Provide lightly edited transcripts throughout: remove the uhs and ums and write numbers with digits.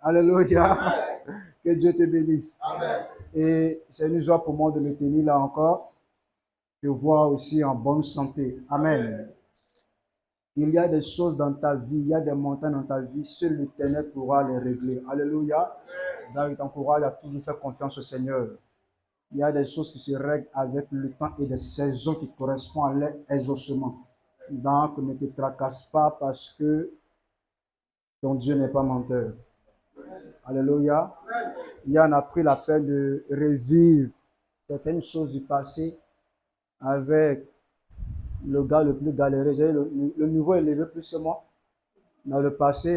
Alléluia. Que Dieu te bénisse. Amen. Et c'est une joie pour moi de me tenir là encore, te voir aussi en bonne santé. Amen. Il y a des choses dans ta vie, il y a des montagnes dans ta vie, seul l'Éternel pourra les régler. Alléluia. Donc, il t'encourage à toujours faire confiance au Seigneur. Il y a des choses qui se règlent avec le temps et des saisons qui correspondent à leur exaucement. Donc, ne te tracasse pas parce que ton Dieu n'est pas menteur. Alléluia. Il y en a pris la peine de revivre certaines choses du passé avec le gars le plus galéré. Le niveau élevé plus que moi. Dans le passé,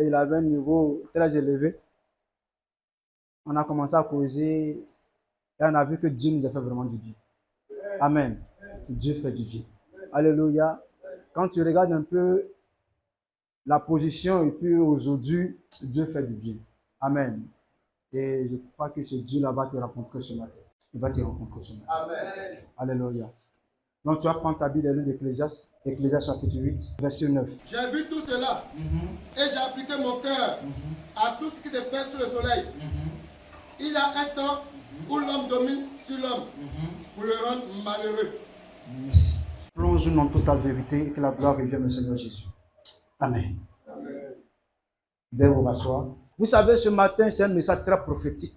il avait un niveau très élevé. On a commencé à causer et on a vu que Dieu nous a fait vraiment du bien. Amen. Dieu fait du bien. Alléluia. Quand tu regardes un peu la position et puis aujourd'hui, Dieu fait du bien. Amen. Et je crois que ce Dieu-là va te rencontrer ce matin. Il va te rencontrer ce matin. Amen. Alléluia. Donc tu vas prendre ta Bible et lire l'Ecclésiaste, Ecclésiaste chapitre 8, verset 9. J'ai vu tout cela et j'ai appliqué mon cœur à tout ce qui se fait sous le soleil. Il y a un temps où l'homme domine sur l'homme pour le rendre malheureux. Merci. Plonge-nous dans toute ta vérité et que la gloire revienne au Seigneur Jésus. Amen. Veuillez vous rasseoir. Vous savez, ce matin, c'est un message très prophétique.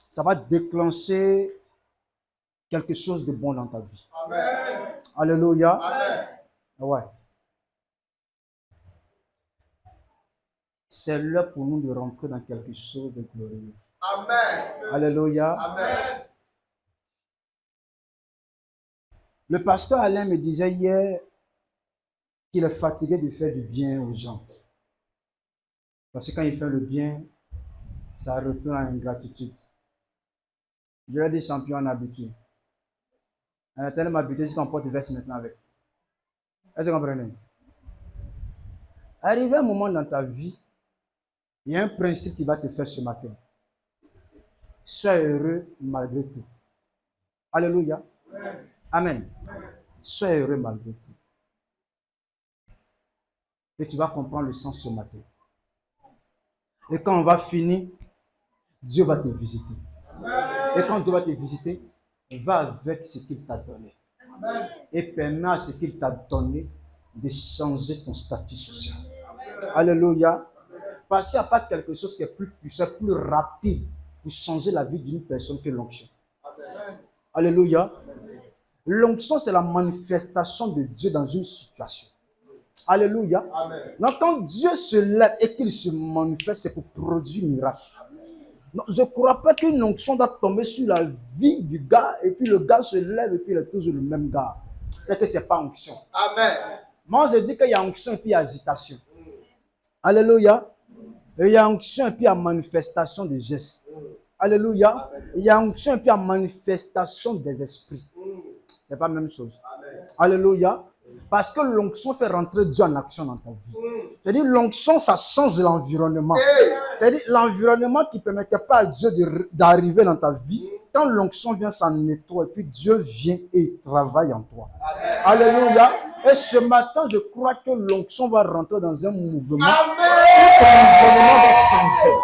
Ça va déclencher quelque chose de bon dans ta vie. Amen. Alléluia. Amen. Ouais. C'est l'heure pour nous de rentrer dans quelque chose de glorieux. Amen. Alléluia. Amen. Le pasteur Alain me disait hier qu'il est fatigué de faire du bien aux gens. Parce que quand il fait le bien, ça retourne à une gratitude. Je l'ai dit champion en habitude. On a tellement habitué qu'on porte veste maintenant avec. Est-ce que vous comprenez? Arrivé un moment dans ta vie, il y a un principe qui va te faire ce matin. Sois heureux malgré tout. Alléluia. Amen. Sois heureux malgré tout. Et tu vas comprendre le sens ce matin. Et quand on va finir, Dieu va te visiter. Et quand Dieu va te visiter, il va avec ce qu'il t'a donné. Et permet à ce qu'il t'a donné de changer ton statut social. Alléluia. Parce qu'il n'y a pas quelque chose qui est plus puissant, plus rapide pour changer la vie d'une personne que l'onction. Alléluia. L'onction, c'est la manifestation de Dieu dans une situation. Alléluia. Amen. Donc, quand Dieu se lève et qu'il se manifeste, c'est pour produire un miracle. Donc, je ne crois pas qu'une onction doit tomber sur la vie du gars et puis le gars se lève et puis il est toujours le même gars. C'est que ce n'est pas onction. Amen. Moi, je dis qu'il y a onction et puis il y a agitation. Alléluia. Et il y a onction et puis il y a manifestation des gestes. Alléluia. Il y a onction et puis il y a manifestation des esprits. Ce n'est pas la même chose. Amen. Alléluia. Parce que l'onction fait rentrer Dieu en action dans ta vie. C'est-à-dire l'onction, ça change l'environnement. C'est-à-dire l'environnement qui ne permettait pas à Dieu d'arriver dans ta vie. Quand l'onction vient, ça nettoie et puis Dieu vient et il travaille en toi. Amen. Alléluia. Et ce matin, je crois que l'onction va rentrer dans un mouvement. Amen. Et l'environnement va changer.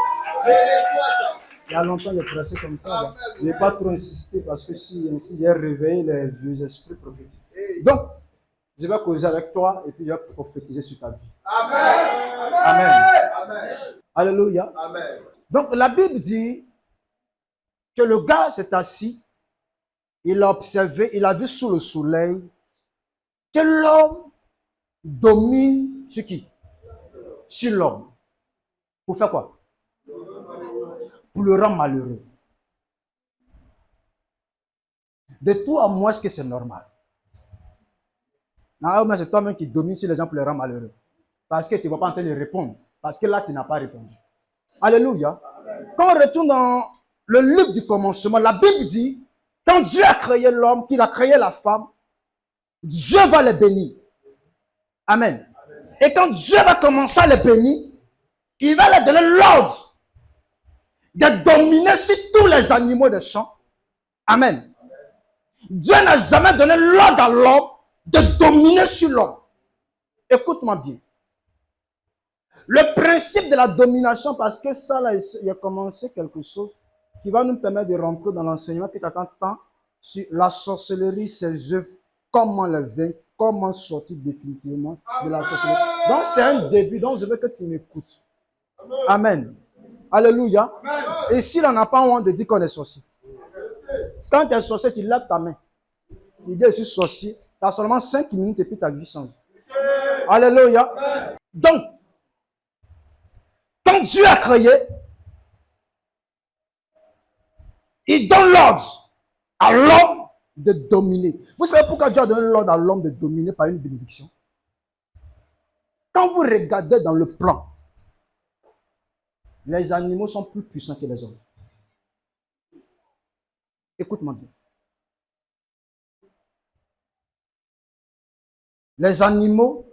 Béni-soit ça. Il y a longtemps, j'ai pressé comme ça. Amen. Je n'ai pas trop insisté parce que si j'ai réveillé les vieux esprits prophétiques. Donc, je vais causer avec toi et puis je vais prophétiser sur ta vie. Amen. Amen. Amen. Alléluia. Amen. Donc, la Bible dit que le gars s'est assis, il a observé, il a vu sous le soleil que l'homme domine sur qui? Sur l'homme. Pour faire quoi? Pour le rendre malheureux. De toi à moi, est-ce que c'est normal? Non, mais c'est toi-même qui domine sur les gens pour les rendre malheureux. Parce que tu ne vas pas en train de répondre. Parce que là, tu n'as pas répondu. Alléluia. Quand on retourne dans le livre du commencement, la Bible dit, quand Dieu a créé l'homme, qu'il a créé la femme, Dieu va les bénir. Amen. Et quand Dieu va commencer à les bénir, il va leur donner l'ordre de dominer sur tous les animaux des champs. Amen. Dieu n'a jamais donné l'ordre à l'homme de dominer sur l'homme. Écoute-moi bien. Le principe de la domination, parce que ça, là, il a commencé quelque chose qui va nous permettre de rentrer dans l'enseignement qui t'attend tant sur la sorcellerie, ses œuvres, comment les vaincre, comment sortir définitivement de la sorcellerie. Donc, c'est un début, donc je veux que tu m'écoutes. Amen. Alléluia. Et s'il n'en a pas honte de dire qu'on est sorcier. Quand tu es sorcier, tu lèves ta main. Tu dis, je suis sorcier. Tu as seulement 5 minutes et puis ta vie change. Alléluia. Donc, quand Dieu a créé, il donne l'ordre à l'homme de dominer. Vous savez pourquoi Dieu a donné l'ordre à l'homme de dominer par une bénédiction? Quand vous regardez dans le plan, les animaux sont plus puissants que les hommes. Écoute-moi bien. Les animaux,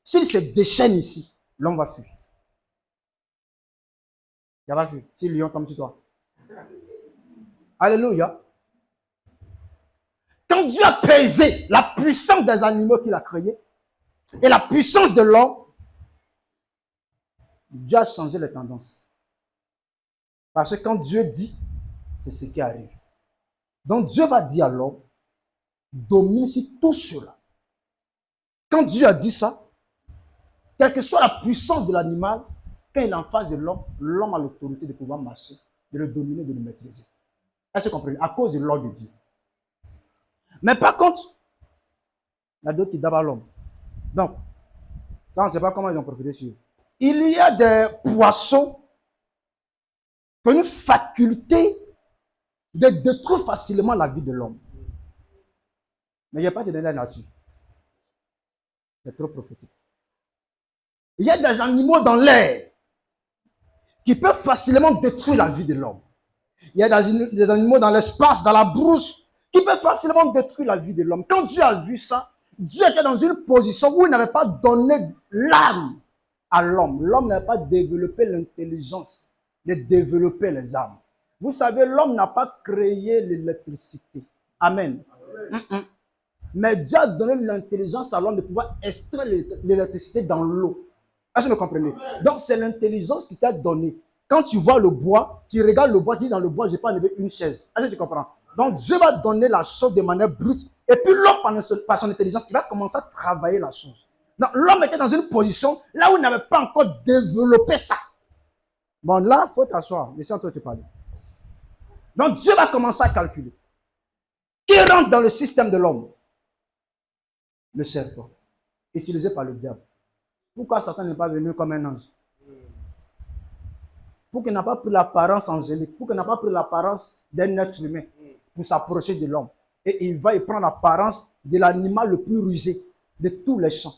s'ils se déchaînent ici, l'homme va fuir. Il va fuir. Si le lion tombe sur toi. Alléluia. Quand Dieu a pesé la puissance des animaux qu'il a créés et la puissance de l'homme, Dieu a changé les tendances. Parce que quand Dieu dit, c'est ce qui arrive. Donc Dieu va dire à l'homme, domine sur tout cela. Quand Dieu a dit ça, quelle que soit la puissance de l'animal, quand il est en face de l'homme, l'homme a l'autorité de pouvoir marcher, de le dominer, de le maîtriser. Est-ce que vous comprenez? À cause de l'ordre de Dieu. Mais par contre, il y a d'autres qui d'abord l'homme. Donc, on ne sait pas comment ils ont profité sur eux. Il y a des poissons qui ont une faculté de détruire facilement la vie de l'homme. Mais il n'y a pas de donner la nature. C'est trop prophétique. Il y a des animaux dans l'air qui peuvent facilement détruire la vie de l'homme. Il y a des animaux dans l'espace, dans la brousse, qui peuvent facilement détruire la vie de l'homme. Quand Dieu a vu ça, Dieu était dans une position où il n'avait pas donné l'âme à l'homme. L'homme n'avait pas développé l'intelligence de développer les âmes. Vous savez, l'homme n'a pas créé l'électricité. Amen. Mais Dieu a donné l'intelligence à l'homme de pouvoir extraire l'électricité dans l'eau. Est-ce que vous comprenez? Donc, c'est l'intelligence qui t'a donné. Quand tu vois le bois, tu regardes le bois, tu dis dans le bois, je n'ai pas enlevé une chaise. Est-ce que tu comprends? Donc, Dieu va donner la chose de manière brute. Et puis, l'homme, par son intelligence, il va commencer à travailler la chose. Donc, l'homme était dans une position là où il n'avait pas encore développé ça. Bon, là, il faut t'asseoir. Je suis en train de te parler. Donc, Dieu va commencer à calculer. Qui rentre dans le système de l'homme? Le serpent, utilisé par le diable. Pourquoi Satan n'est pas venu comme un ange? Pour qu'il n'a pas pris l'apparence angélique, pour qu'il n'a pas pris l'apparence d'un être humain pour s'approcher de l'homme. Et il va y prendre l'apparence de l'animal le plus rusé de tous les champs.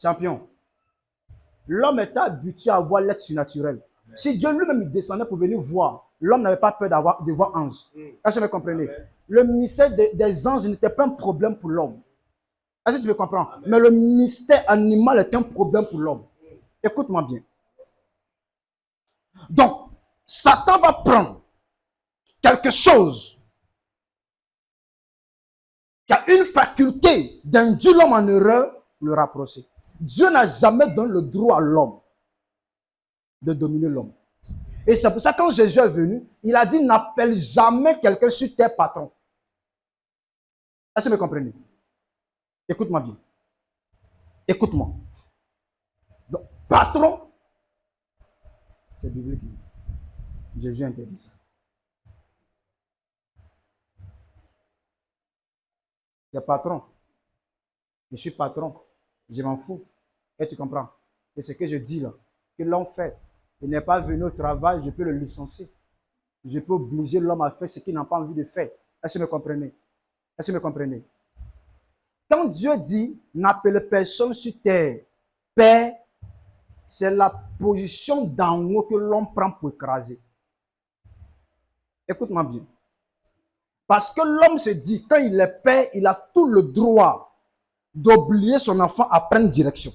Champion, l'homme est habitué à voir l'être surnaturel. Si Dieu lui-même descendait pour venir voir, l'homme n'avait pas peur de voir ange. Est-ce que vous comprenez? Le mystère des anges n'était pas un problème pour l'homme. Est-ce que tu me comprends? Mais le mystère animal est un problème pour l'homme. Écoute-moi bien. Donc, Satan va prendre quelque chose qui a une faculté d'induire l'homme en erreur, le rapprocher. Dieu n'a jamais donné le droit à l'homme de dominer l'homme. Et c'est pour ça que quand Jésus est venu, il a dit, n'appelle jamais quelqu'un sur terre patron. Est-ce que vous me comprenez? Écoute-moi bien. Écoute-moi. Donc, patron, c'est biblique. Jésus interdit ça. C'est patron. Je suis patron. Je m'en fous. Et tu comprends? Et ce que je dis là, que l'homme fait, il n'est pas venu au travail, je peux le licencier. Je peux obliger l'homme à faire ce qu'il n'a pas envie de faire. Est-ce que vous me comprenez? Est-ce que vous me comprenez? Quand Dieu dit, n'appelle personne sur terre père, c'est la position d'en haut que l'homme prend pour écraser. Écoute-moi bien. Parce que l'homme se dit, quand il est père, il a tout le droit d'obliger son enfant à prendre direction.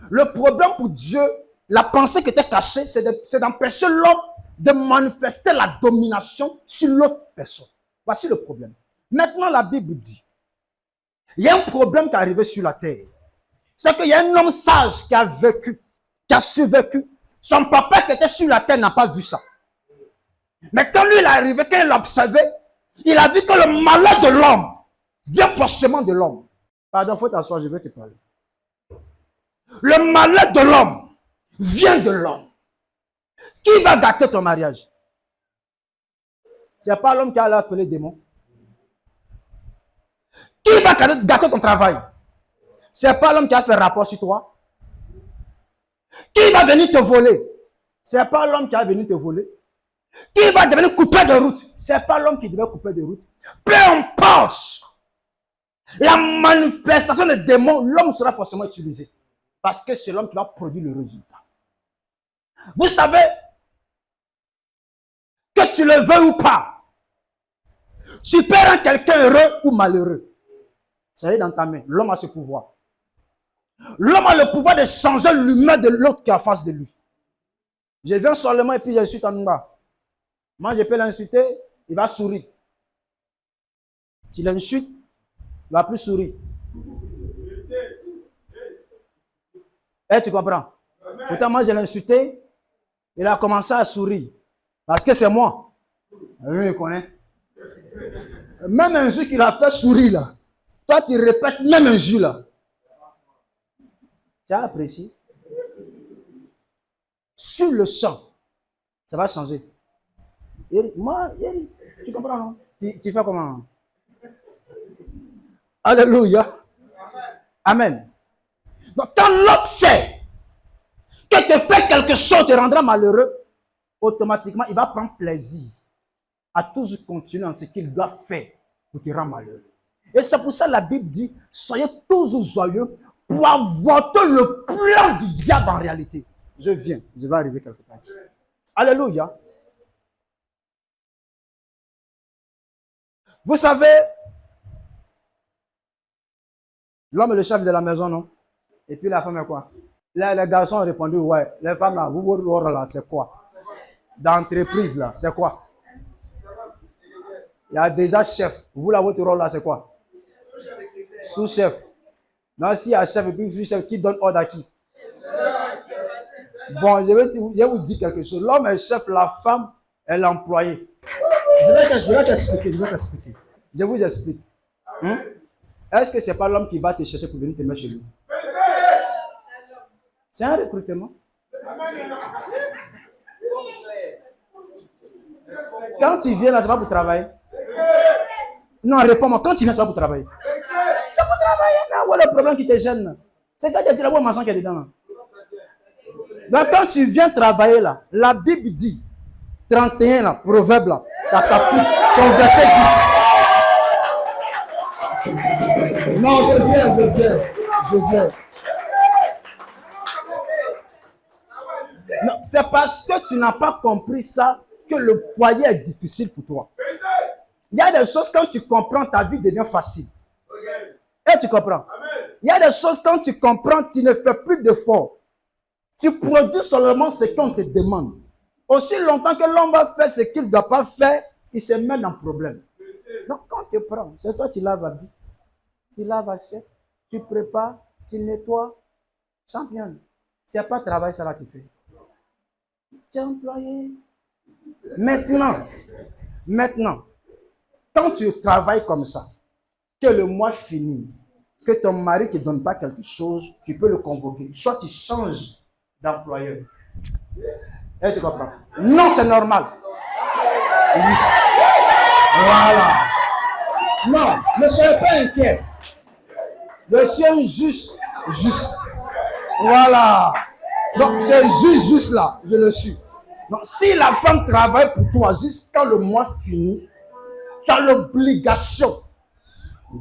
Le problème pour Dieu, la pensée qui était cachée, c'est d'empêcher l'homme de manifester la domination sur l'autre personne. Voici le problème. Maintenant, la Bible dit, il y a un problème qui est arrivé sur la terre. C'est qu'il y a un homme sage qui a vécu, qui a survécu. Son papa qui était sur la terre n'a pas vu ça. Mais quand lui il est arrivé, quand il l'a observé, il a vu que le malheur de l'homme vient forcément de l'homme. Pardon, il faut t'asseoir, je vais te parler. Le malheur de l'homme vient de l'homme. Qui va gâter ton mariage? Ce n'est pas l'homme qui a appelé démon. Qui va gâter ton travail? Ce n'est pas l'homme qui a fait rapport sur toi. Qui va venir te voler? Ce n'est pas l'homme qui a venu te voler. Qui va devenir coupeur de route? Ce n'est pas l'homme qui devait couper de route. Peu importe la manifestation des démons, l'homme sera forcément utilisé. Parce que c'est l'homme qui va produire le résultat. Vous savez, que tu le veux ou pas, tu peux rendre quelqu'un heureux ou malheureux. Ça y est dans ta main. L'homme a ce pouvoir. L'homme a le pouvoir de changer l'humain de l'autre qui est en face de lui. Je viens seulement et puis j'insulte en bas. Moi, je peux l'insulter, il va sourire. Tu l'insultes, il ne va plus sourire. Et tu comprends? Pourtant, moi, je l'ai insulté, il a commencé à sourire. Parce que c'est moi. Oui, il connaît. Même un jeu qu'il a fait sourire là. Toi, tu répètes même un jeu là. Tu as apprécié? Sur le champ, ça va changer. Moi, tu comprends, non? Tu fais comment? Alléluia. Amen. Donc, quand l'autre sait que te faire quelque chose te rendra malheureux, automatiquement, il va prendre plaisir à toujours continuer dans ce qu'il doit faire pour te rendre malheureux. Et c'est pour ça que la Bible dit, soyez toujours joyeux pour avorter le plan du diable en réalité. Je viens, je vais arriver quelque part. Alléluia. Vous savez, l'homme est le chef de la maison, non? Et puis la femme est quoi? Là, les garçons ont répondu, ouais. Les femmes là, vous, votre rôle là, c'est quoi? D'entreprise là, c'est quoi? Il y a déjà chef. Vous là, votre rôle là, c'est quoi? Sous-chef. Non, s'il y a chef et puis sous-chef, qui donne ordre à qui? Bon, je vais vous dire quelque chose. L'homme est chef, la femme est l'employé. Je vais t'expliquer. Je vous explique. Est-ce que ce n'est pas l'homme qui va te chercher pour venir te mettre chez lui? C'est un recrutement. Quand tu viens là, c'est pas pour travailler. Non, réponds-moi. Quand tu viens, c'est pas pour travailler. C'est pour travailler. Mais où est le problème qui te gêne? C'est quand tu as la maçon qui est dedans. Là. Donc, quand tu viens travailler là, la Bible dit 31 là, proverbe là, ça s'applique. Son verset 10. Non, je viens. Non, c'est parce que tu n'as pas compris ça que le foyer est difficile pour toi. Il y a des choses, quand tu comprends, ta vie devient facile. Et tu comprends? Il y a des choses, quand tu comprends, tu ne fais plus d'efforts. Tu produis seulement ce qu'on te demande. Aussi longtemps que l'homme va faire ce qu'il ne doit pas faire, il se met dans le problème. Donc quand tu prends, c'est toi qui laves habits, tu laves assiette, tu prépares, tu nettoies. Championne, ce n'est pas travail, ça là tu fais. Tu es employé. Maintenant, quand tu travailles comme ça, que le mois finit, que ton mari ne te donne pas quelque chose, tu peux le convoquer. Soit tu changes d'employeur. Et tu comprends? Non, c'est normal. Oui. Voilà. Non, ne soyez pas inquiet. Je suis un juste. Voilà. Donc, c'est juste là, je le suis. Donc, si la femme travaille pour toi jusqu'à le mois fini, tu as l'obligation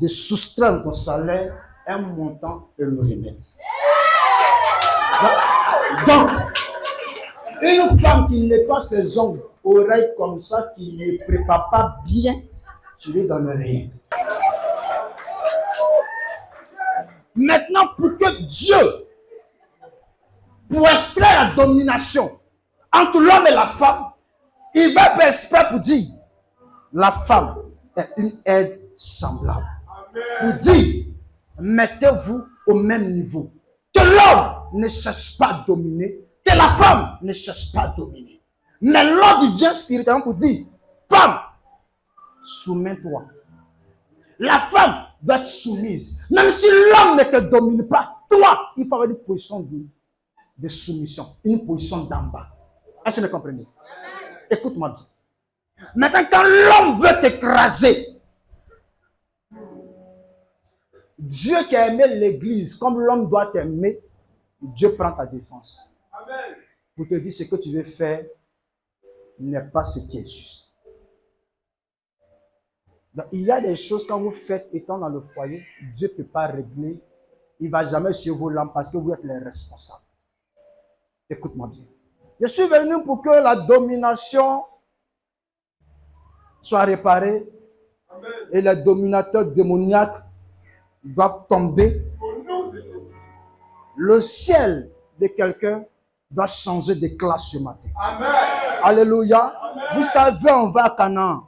de soustraire ton salaire un montant et le remettre. Donc, une femme qui n'est pas ses ongles, oreilles comme ça, qui ne prépare pas bien, tu lui donnes rien. Maintenant, pour que Dieu, pour extraire la domination entre l'homme et la femme, il va faire exprès pour dire la femme est une aide semblable. Pour dire, mettez-vous au même niveau. que l'homme ne cherche pas à dominer, que la femme ne cherche pas à dominer. Mais l'ordre vient spirituellement pour dire, femme, soumets-toi. La femme doit être soumise. Même si l'homme ne te domine pas, toi, il faut avoir une position de soumission, une position d'en bas. Est-ce que vous comprenez? Écoute-moi bien. Maintenant, quand l'homme veut t'écraser, Dieu qui a aimé l'église comme l'homme doit t'aimer, Dieu prend ta défense. Amen. Pour te dire ce que tu veux faire n'est pas ce qui est juste. Donc, il y a des choses quand vous faites étant dans le foyer, Dieu ne peut pas régler. Il ne va jamais sur vos lampes parce que vous êtes les responsables. Écoute-moi bien. Je suis venu pour que la domination soit réparée. Amen. Et les dominateurs démoniaques doivent tomber. Le ciel de quelqu'un doit changer de classe ce matin. Amen. Alléluia. Amen. Vous savez, on va à Canaan.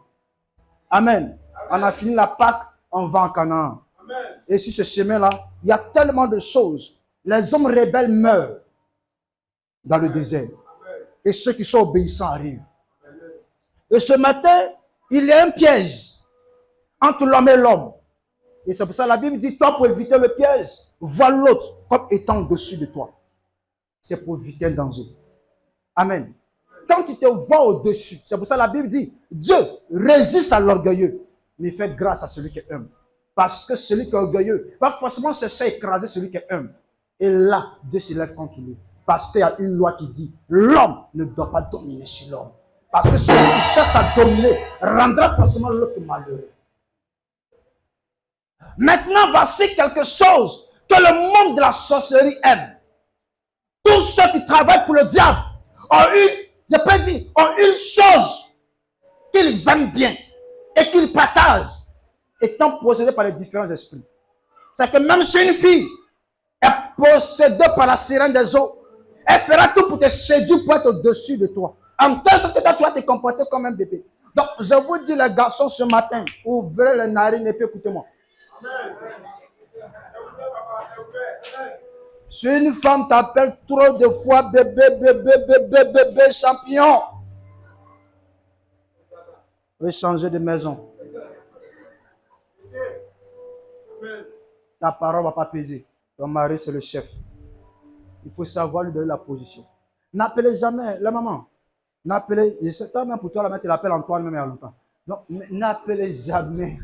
Amen. On a fini la Pâque, on va en Canaan. Amen. Et sur ce chemin-là, il y a tellement de choses. Les hommes rebelles meurent dans le désert. Et ceux qui sont obéissants arrivent. Et ce matin, il y a un piège entre l'homme et l'homme. Et c'est pour ça que la Bible dit, toi, pour éviter le piège, vois l'autre comme étant au-dessus de toi. C'est pour éviter le danger. Amen. Quand tu te vois au-dessus, c'est pour ça que la Bible dit, Dieu résiste à l'orgueilleux, mais fait grâce à celui qui est humble. Parce que celui qui est orgueilleux va forcément chercher à écraser celui qui est humble. Et là, Dieu se lève contre lui. Parce qu'il y a une loi qui dit, l'homme ne doit pas dominer sur l'homme. Parce que celui qui cherche à dominer rendra forcément l'autre malheureux. Maintenant, voici quelque chose que le monde de la sorcellerie aime. Tous ceux qui travaillent pour le diable ont une chose qu'ils aiment bien et qu'ils partagent, étant possédés par les différents esprits. C'est que même si une fille est possédée par la sirène des eaux, elle fera tout pour te séduire, pour être au-dessus de toi. En telle sorte que toi, tu vas te comporter comme un bébé. Donc, je vous dis, les garçons, ce matin, ouvrez les narines et puis écoutez-moi. Si une femme t'appelle trop de fois bébé, champion, vous changer de maison. Ta parole ne va pas peser. Ton mari, c'est le chef. Il faut savoir lui donner la position. N'appelez jamais la maman. N'appelez, c'est toi même pour toi, la mère, tu l'appelles Antoine même il y a longtemps. Donc, n'appelez jamais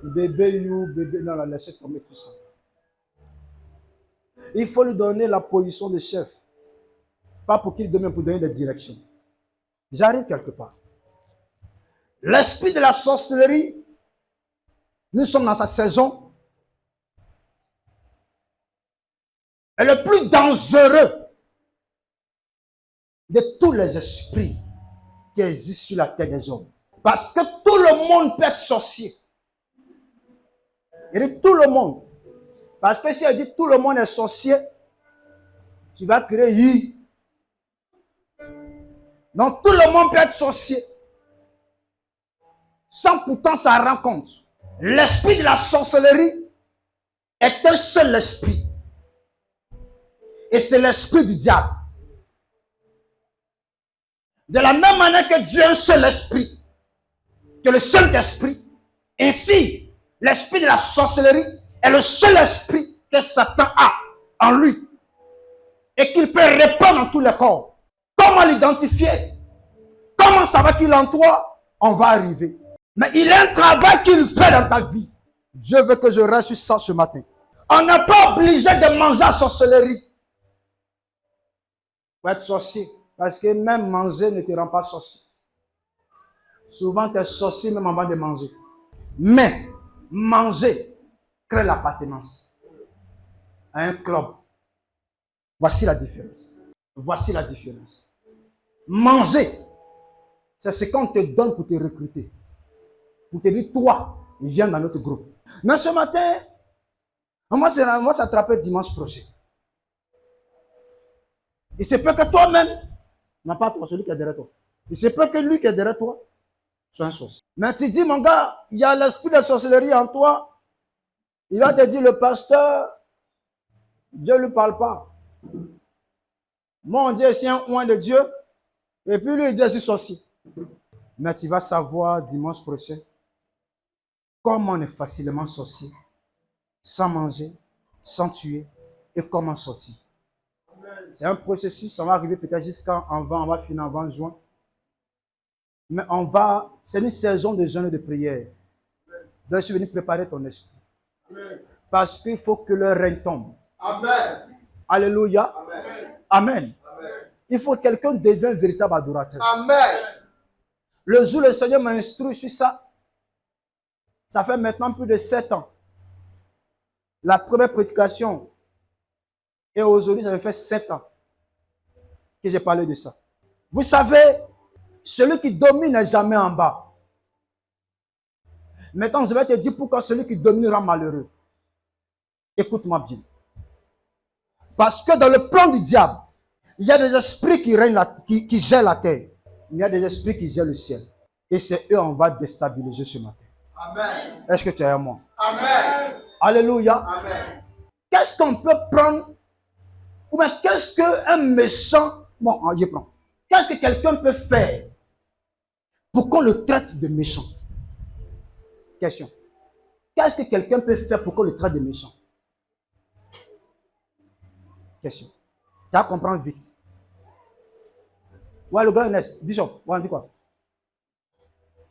bébé, non, laissez tomber tout ça. Il faut lui donner la position de chef. Pas pour qu'il donne, pour donner des directions. J'arrive quelque part. L'esprit de la sorcellerie, nous sommes dans sa saison. est le plus dangereux de tous les esprits qui existent sur la terre des hommes. Parce que tout le monde peut être sorcier. Il dit tout le monde. Parce que si elle dit tout le monde est sorcier, tu vas créer. Donc tout le monde peut être sorcier. Sans pourtant s'en rendre compte. L'esprit de la sorcellerie est un seul esprit. Et c'est l'esprit du diable. De la même manière que Dieu est un seul esprit, que le Saint-Esprit, ainsi, l'esprit de la sorcellerie est le seul esprit que Satan a en lui et qu'il peut répandre dans tous les corps. Comment l'identifier? Comment savoir qu'il est en toi? On va arriver. Mais il y a un travail qu'il fait dans ta vie. Dieu veut que je reste sur ça ce matin. On n'est pas obligé de manger la sorcellerie pour être sorcier. Parce que même manger ne te rend pas sorcier. Souvent, tu es sorcier même avant de manger. Mais manger crée l'appartenance à un club. Voici la différence. Voici la différence. Manger, c'est ce qu'on te donne pour te recruter. Pour te dire, toi, viens dans notre groupe. Mais ce matin, on va s'attraper dimanche prochain. Il se peut que toi-même, non pas toi, celui qui est derrière toi. Il se peut que lui qui est derrière toi soit un sorcier. Mais tu dis, mon gars, il y a l'esprit de sorcellerie en toi. Il va te dire, le pasteur, Dieu ne lui parle pas. Mon Dieu, c'est un oint de Dieu. Et puis lui, il dit, je suis sorcier. Mais tu vas savoir dimanche prochain comment on est facilement sorcier, sans manger, sans tuer, et comment sortir. C'est un processus, ça va arriver peut-être jusqu'en on va finir avant juin. Mais c'est une saison de jeûne et de prière. Donc, je suis venu préparer ton esprit. Parce qu'il faut que le règne tombe. Amen. Alléluia. Amen. Amen. Il faut que quelqu'un devienne un véritable adorateur. Amen. Le jour où le Seigneur m'a instruit sur ça, ça fait maintenant plus de 7 ans. La première prédication, et aujourd'hui, ça fait 7 ans que j'ai parlé de ça. Vous savez, celui qui domine n'est jamais en bas. Maintenant, je vais te dire pourquoi celui qui domine rend malheureux. Écoute-moi bien. Parce que dans le plan du diable, il y a des esprits qui règnent, qui gèrent la terre. Il y a des esprits qui gèrent le ciel. Et c'est eux qu'on va déstabiliser ce matin. Amen. Est-ce que tu es à moi? Amen. Alléluia. Amen. Qu'est-ce qu'on peut prendre? Ou bien qu'est-ce qu'un méchant... Bon, je prends. Qu'est-ce que quelqu'un peut faire pour qu'on le traite de méchant? Question. Qu'est-ce que quelqu'un peut faire pour qu'on le traite de méchant? Question. Tu vas comprendre vite. Ouais, le grand Inès, Bishop, on dit quoi?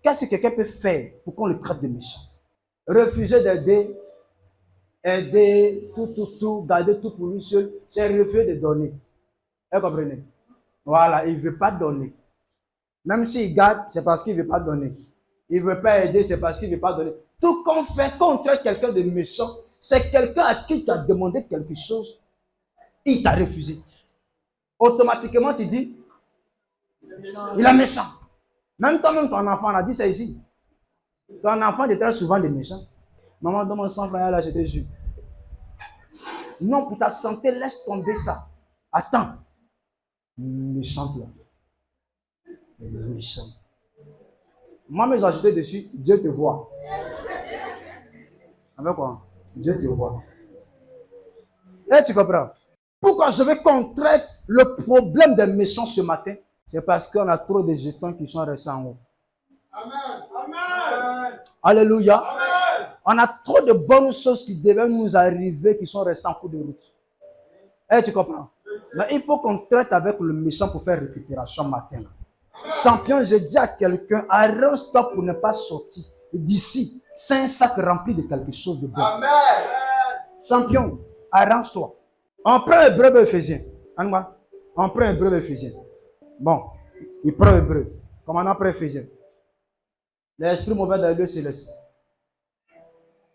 Qu'est-ce que quelqu'un peut faire pour qu'on le traite de méchant? Refuser d'aider, aider, tout, garder tout pour lui seul, c'est refuser de donner. Vous comprenez? Voilà, il ne veut pas donner. Même s'il garde, c'est parce qu'il ne veut pas donner. Il ne veut pas aider, c'est parce qu'il ne veut pas donner. Tout qu'on fait contre quelqu'un de méchant, c'est quelqu'un à qui tu as demandé quelque chose, il t'a refusé. Automatiquement, tu dis, il est méchant. Même toi-même, ton enfant, on a dit ça ici. Ton enfant est très souvent des méchants. Maman, donne-moi 100 francs, là, je te jure. Non, pour ta santé, laisse tomber ça. Attends. Méchante là. Méchant. Moi, mais j'ai ajouté dessus, Dieu te voit. Avec quoi? Dieu te voit. Et tu comprends? Pourquoi je veux qu'on traite le problème des méchants ce matin? C'est parce qu'on a trop de jetons qui sont restés en haut. Amen. Amen. Alléluia. Amen. On a trop de bonnes choses qui devaient nous arriver qui sont restées en cours de route. Et tu comprends? Mais il faut qu'on traite avec le méchant pour faire récupération matin. Champion, je dis à quelqu'un, arrange-toi pour ne pas sortir d'ici. C'est un sac rempli de quelque chose de bon. Amen. Champion, arrange-toi. On prend Hébreu Éphésiens. On prend Hébreu Éphésiens. Bon, il prend Hébreu. Comment on prend Éphésiens? L'esprit mauvais dans le lieu céleste.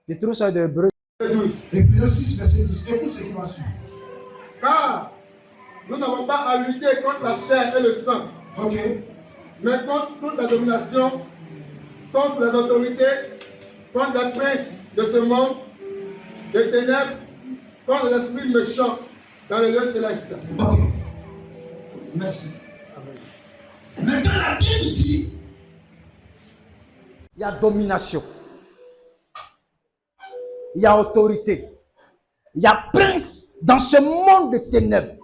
Il trouve ça de Hébreu. Hébreu 6, verset 12. Écoute ce qui va suivre. Car nous n'avons pas à lutter contre la chair et le sang. Ok. Mais contre toute la domination, contre les autorités, contre les princes de ce monde, des ténèbres, contre les esprits méchants dans le lieu céleste. Ok. Merci. Maintenant, la Bible dit, il y a domination. Il y a autorité. Il y a prince dans ce monde de ténèbres.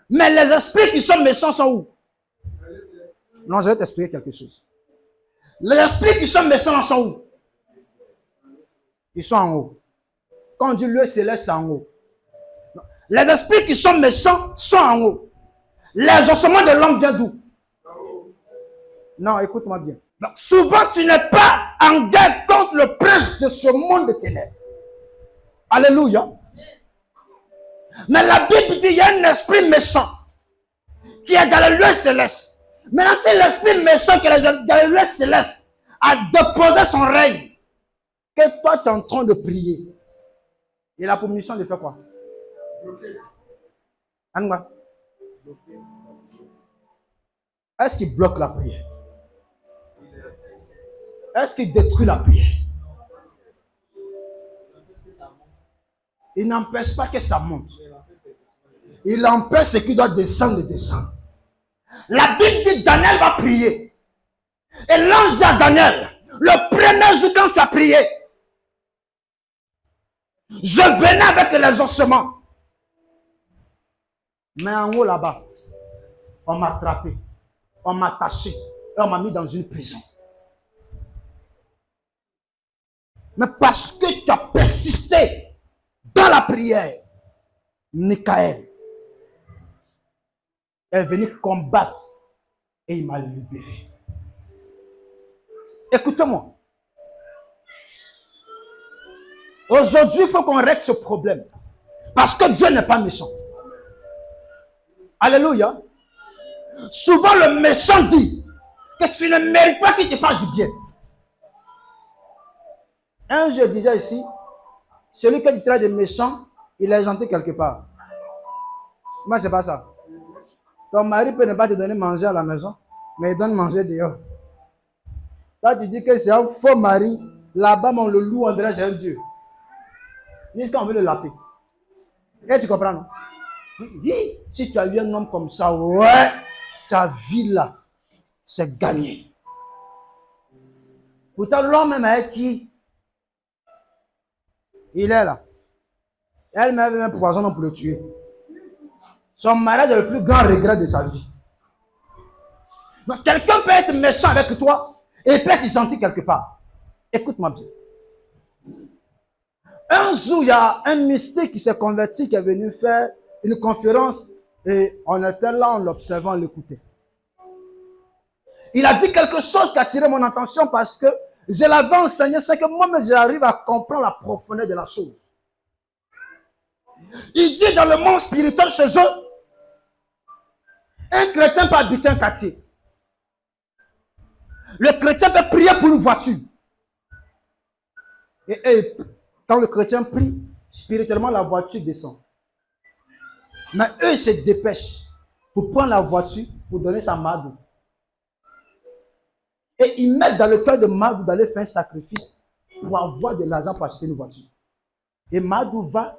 Mais les esprits qui sont méchants sont où? Non, je vais t'expliquer quelque chose. Les esprits qui sont méchants sont où? Ils sont en haut. Quand on dit lieu céleste, c'est en haut. Les esprits qui sont méchants sont en haut. Les ossements de l'homme viennent d'où? Non, écoute-moi bien. Donc, souvent, tu n'es pas en guerre contre le prince de ce monde de ténèbres. Alléluia. Mais la Bible dit qu'il y a un esprit méchant qui est dans le lieu céleste. Maintenant, c'est l'esprit méchant qui est dans le lieu céleste a déposé son règne. Que toi, tu es en train de prier. Il a pour mission de faire quoi? Anma. Est-ce qu'il bloque la prière? Est-ce qu'il détruit la prière? Il n'empêche pas que ça monte. Il empêche ce qui doit descendre de descendre. La Bible dit Daniel va prier. Et l'ange dit à Daniel, le premier jour quand tu as prié, Je venais avec les ossements. Mais en haut là-bas, on m'a attrapé, on m'a attaché et on m'a mis dans une prison. Mais parce que tu as persisté dans la prière, Michael est venu combattre et il m'a libéré. Écoutez-moi. Aujourd'hui, il faut qu'on règle ce problème. Parce que Dieu n'est pas méchant. Alléluia. Souvent, le méchant dit que tu ne mérites pas qu'il te fasse du bien. Un jour, je disais ici, celui qui traite de méchant, il est gentil quelque part. Moi, c'est pas ça. Ton mari peut ne pas te donner manger à la maison, mais il donne manger dehors. Toi, tu dis que c'est un faux mari. Là-bas, on le loue, on dirait c'est un Dieu. Dis qu'on veut le laper. Et tu comprends, non? Oui, si tu as eu un homme comme ça, ouais, ta vie là, c'est gagné. Pourtant, l'homme même avec qui il est là. Elle m'avait un poison pour le tuer. Son mariage est le plus grand regret de sa vie. Donc, quelqu'un peut être méchant avec toi et peut être gentil quelque part. Écoute-moi bien. Un jour, il y a un mystique qui s'est converti, qui est venu faire une conférence et on était là, on l'observait, on l'écoutait. Il a dit quelque chose qui a attiré mon attention parce que je l'avais enseigné, c'est que moi-même j'arrive à comprendre la profondeur de la chose. Il dit dans le monde spirituel chez eux, un chrétien peut habiter un quartier. Le chrétien peut prier pour une voiture. Et quand le chrétien prie, spirituellement la voiture descend. Mais eux se dépêchent pour prendre la voiture pour donner sa madou. Et ils mettent dans le cœur de Madou d'aller faire un sacrifice pour avoir de l'argent pour acheter une voiture. Et Madou va,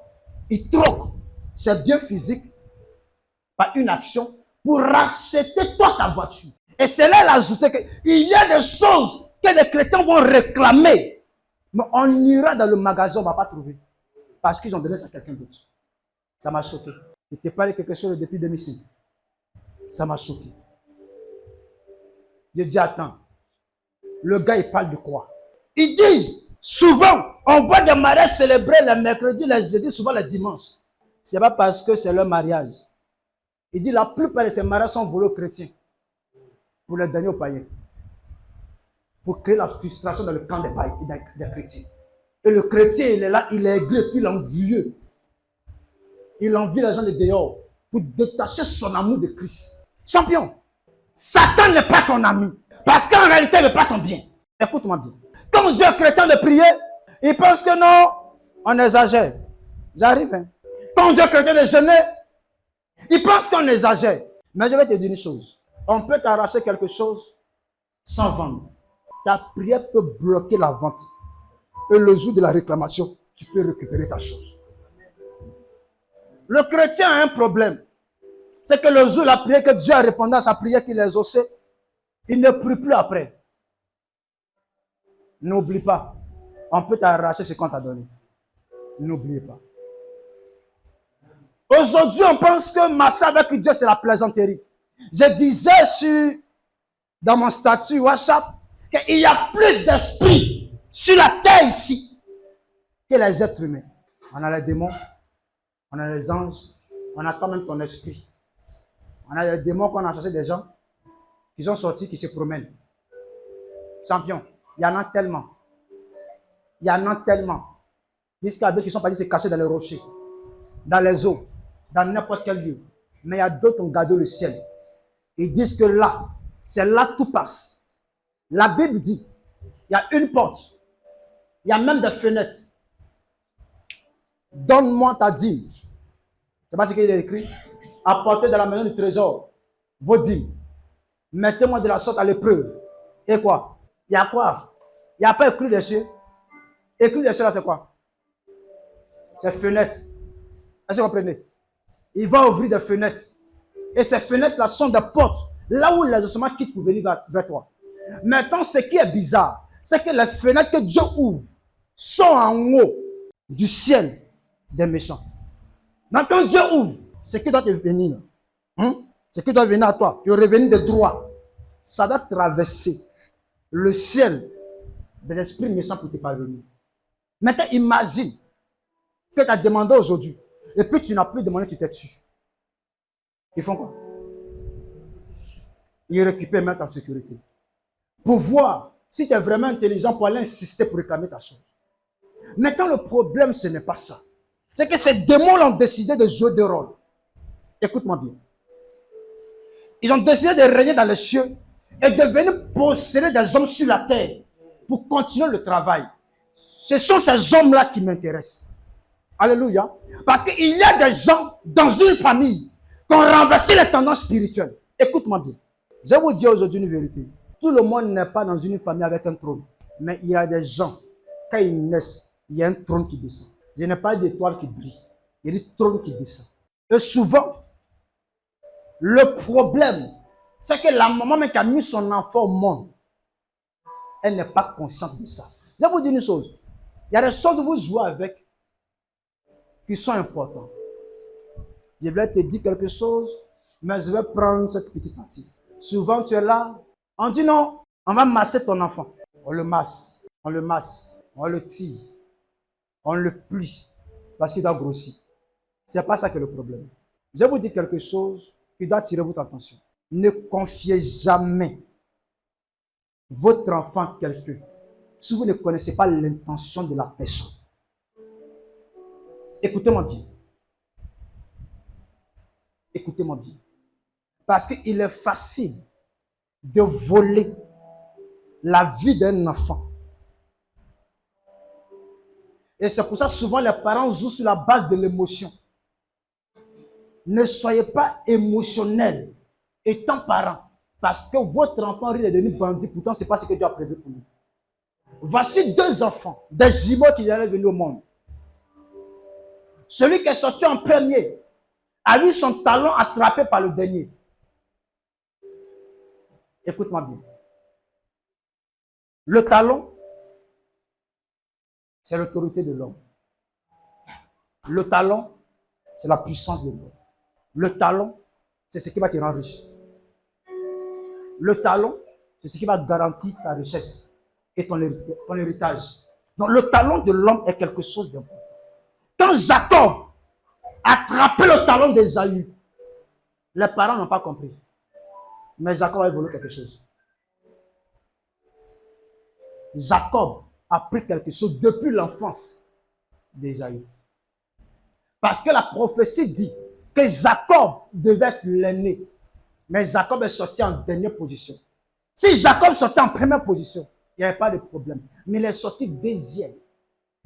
il troque ses biens physiques par une action pour racheter toi ta voiture. Et c'est là qu'il a ajouté qu'il y a des choses que les chrétiens vont réclamer. Mais on ira dans le magasin, on ne va pas trouver. Parce qu'ils ont donné ça à quelqu'un d'autre. Ça m'a choqué. Je t'ai parlé de quelque chose depuis 2005. Ça m'a choqué. J'ai dit, attends. Le gars, il parle de quoi? Ils disent, souvent, on voit des mariages célébrés les mercredis, les jeudis, souvent les dimanches. Ce n'est pas parce que c'est leur mariage. Il dit, la plupart de ces mariages sont volés aux chrétiens. Pour les donner aux païens. Pour créer la frustration dans le camp des chrétiens. Et le chrétien, il est là, il est aigri, puis il est envieux. Il envie les gens de dehors pour détacher son amour de Christ. Champion, Satan n'est pas ton ami. Parce qu'en réalité, il n'est pas ton bien. Écoute-moi bien. Comme Dieu est chrétien de prier, il pense que non, on exagère. J'arrive. Hein. Comme Dieu est chrétien de jeûner, il pense qu'on exagère. Mais je vais te dire une chose. On peut t'arracher quelque chose sans vendre. Ta prière peut bloquer la vente. Et le jour de la réclamation, tu peux récupérer ta chose. Le chrétien a un problème. C'est que le jour de la prière, que Dieu a répondu à sa prière qu'il a exaucée, il ne prie plus après. N'oublie pas. On peut t'arracher ce qu'on t'a donné. N'oubliez pas. Aujourd'hui, on pense que marcher avec Dieu, c'est la plaisanterie. Je disais dans mon statut WhatsApp qu'il y a plus d'esprit sur la terre ici que les êtres humains. On a les démons, on a les anges, on a quand même ton esprit. On a les démons qu'on a cherché des gens qui sont sortis, qui se promènent. Champion, il y en a tellement. Il y en a tellement. Jusqu'à d'autres qui sont partis se cacher dans les rochers, dans les eaux, dans n'importe quel lieu. Mais il y a d'autres qui ont gardé le ciel. Ils disent que là, c'est là que tout passe. La Bible dit, il y a une porte. Il y a même des fenêtres. Donne-moi ta dîme. C'est pas ce qu'il est écrit. Apportez dans la maison du trésor vos dîmes. Mettez-moi de la sorte à l'épreuve. Et quoi? Il y a quoi? Il n'y a pas écrit des cieux. Écrit des cieux là, c'est quoi? C'est fenêtres. Est-ce que vous comprenez? Il va ouvrir des fenêtres. Et ces fenêtres-là sont des portes. Là où les ossements quittent pour venir vers toi. Maintenant, ce qui est bizarre, c'est que les fenêtres que Dieu ouvre sont en haut du ciel. des méchants. Donc quand Dieu ouvre, ce qui doit te venir, ce qui doit venir à toi, tu revenir de droit, ça doit traverser le ciel de l'esprit méchant pour te parvenir. Maintenant, imagine que tu as demandé aujourd'hui, et puis tu n'as plus demandé, tu t'es tué. Ils font quoi? Ils récupèrent mettre en sécurité. Pour voir si tu es vraiment intelligent pour aller insister pour réclamer ta chose. Maintenant, le problème, ce n'est pas ça. C'est que ces démons ont décidé de jouer des rôles. Écoute-moi bien. Ils ont décidé de régner dans les cieux et de venir posséder des hommes sur la terre pour continuer le travail. Ce sont ces hommes-là qui m'intéressent. Alléluia. Parce qu'il y a des gens dans une famille qui ont renversé les tendances spirituelles. Écoute-moi bien. Je vais vous dire aujourd'hui une vérité. Tout le monde n'est pas dans une famille avec un trône. Mais il y a des gens, quand ils naissent, il y a un trône qui descend. Je n'ai pas d'étoile qui brille. Il y a un trône qui descend. Et souvent, le problème, c'est que la maman même qui a mis son enfant au monde, elle n'est pas consciente de ça. Je vais vous dire une chose. Il y a des choses que vous jouez avec qui sont importantes. Je vais te dire quelque chose, mais je vais prendre cette petite partie. Souvent, tu es là, on dit non, on va masser ton enfant. On le masse, on le tire, on le plie, parce qu'il doit grossir. Ce n'est pas ça qui est le problème. Je vais vous dire quelque chose qui doit attirer votre attention. Ne confiez jamais votre enfant à quelqu'un si vous ne connaissez pas l'intention de la personne. Écoutez-moi bien. Écoutez-moi bien. Parce qu'il est facile de voler la vie d'un enfant. Et c'est pour ça que souvent les parents jouent sur la base de l'émotion. Ne soyez pas émotionnel étant parent. Parce que votre enfant risque de devenir bandit. Pourtant, ce n'est pas ce que Dieu a prévu pour lui. Voici deux enfants, des jumeaux qui allaient venir au monde. Celui qui est sorti en premier a eu son talon attrapé par le dernier. Écoute-moi bien. Le talon, c'est l'autorité de l'homme. Le talon, c'est la puissance de l'homme. Le talon, c'est ce qui va te rendre riche. Le talon, c'est ce qui va garantir ta richesse et ton héritage. Donc le talon de l'homme est quelque chose d'important. Quand Jacob a attrapé le talon d'Ésaü, les parents n'ont pas compris. Mais Jacob a volé quelque chose. Jacob a pris quelque chose depuis l'enfance d'Ésaü. Parce que la prophétie dit que Jacob devait être l'aîné. Mais Jacob est sorti en dernière position. Si Jacob sortait en première position, il n'y avait pas de problème. Mais il est sorti deuxième.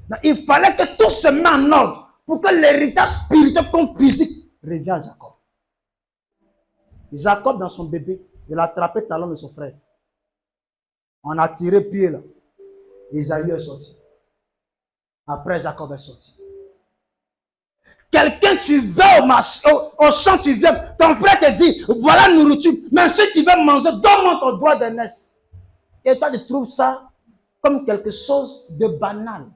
Donc, il fallait que tout se mette en ordre pour que l'héritage spirituel comme physique revienne à Jacob. Jacob, dans son bébé, il a attrapé le talon de son frère. On a tiré pied là. Ésaü est sorti. Après, Jacob est sorti. Quelqu'un, tu vas au champ, tu viens, ton frère te dit, voilà la nourriture, mais si tu veux manger, donne-moi ton droit d'aînesse. Et toi, tu trouves ça comme quelque chose de banal.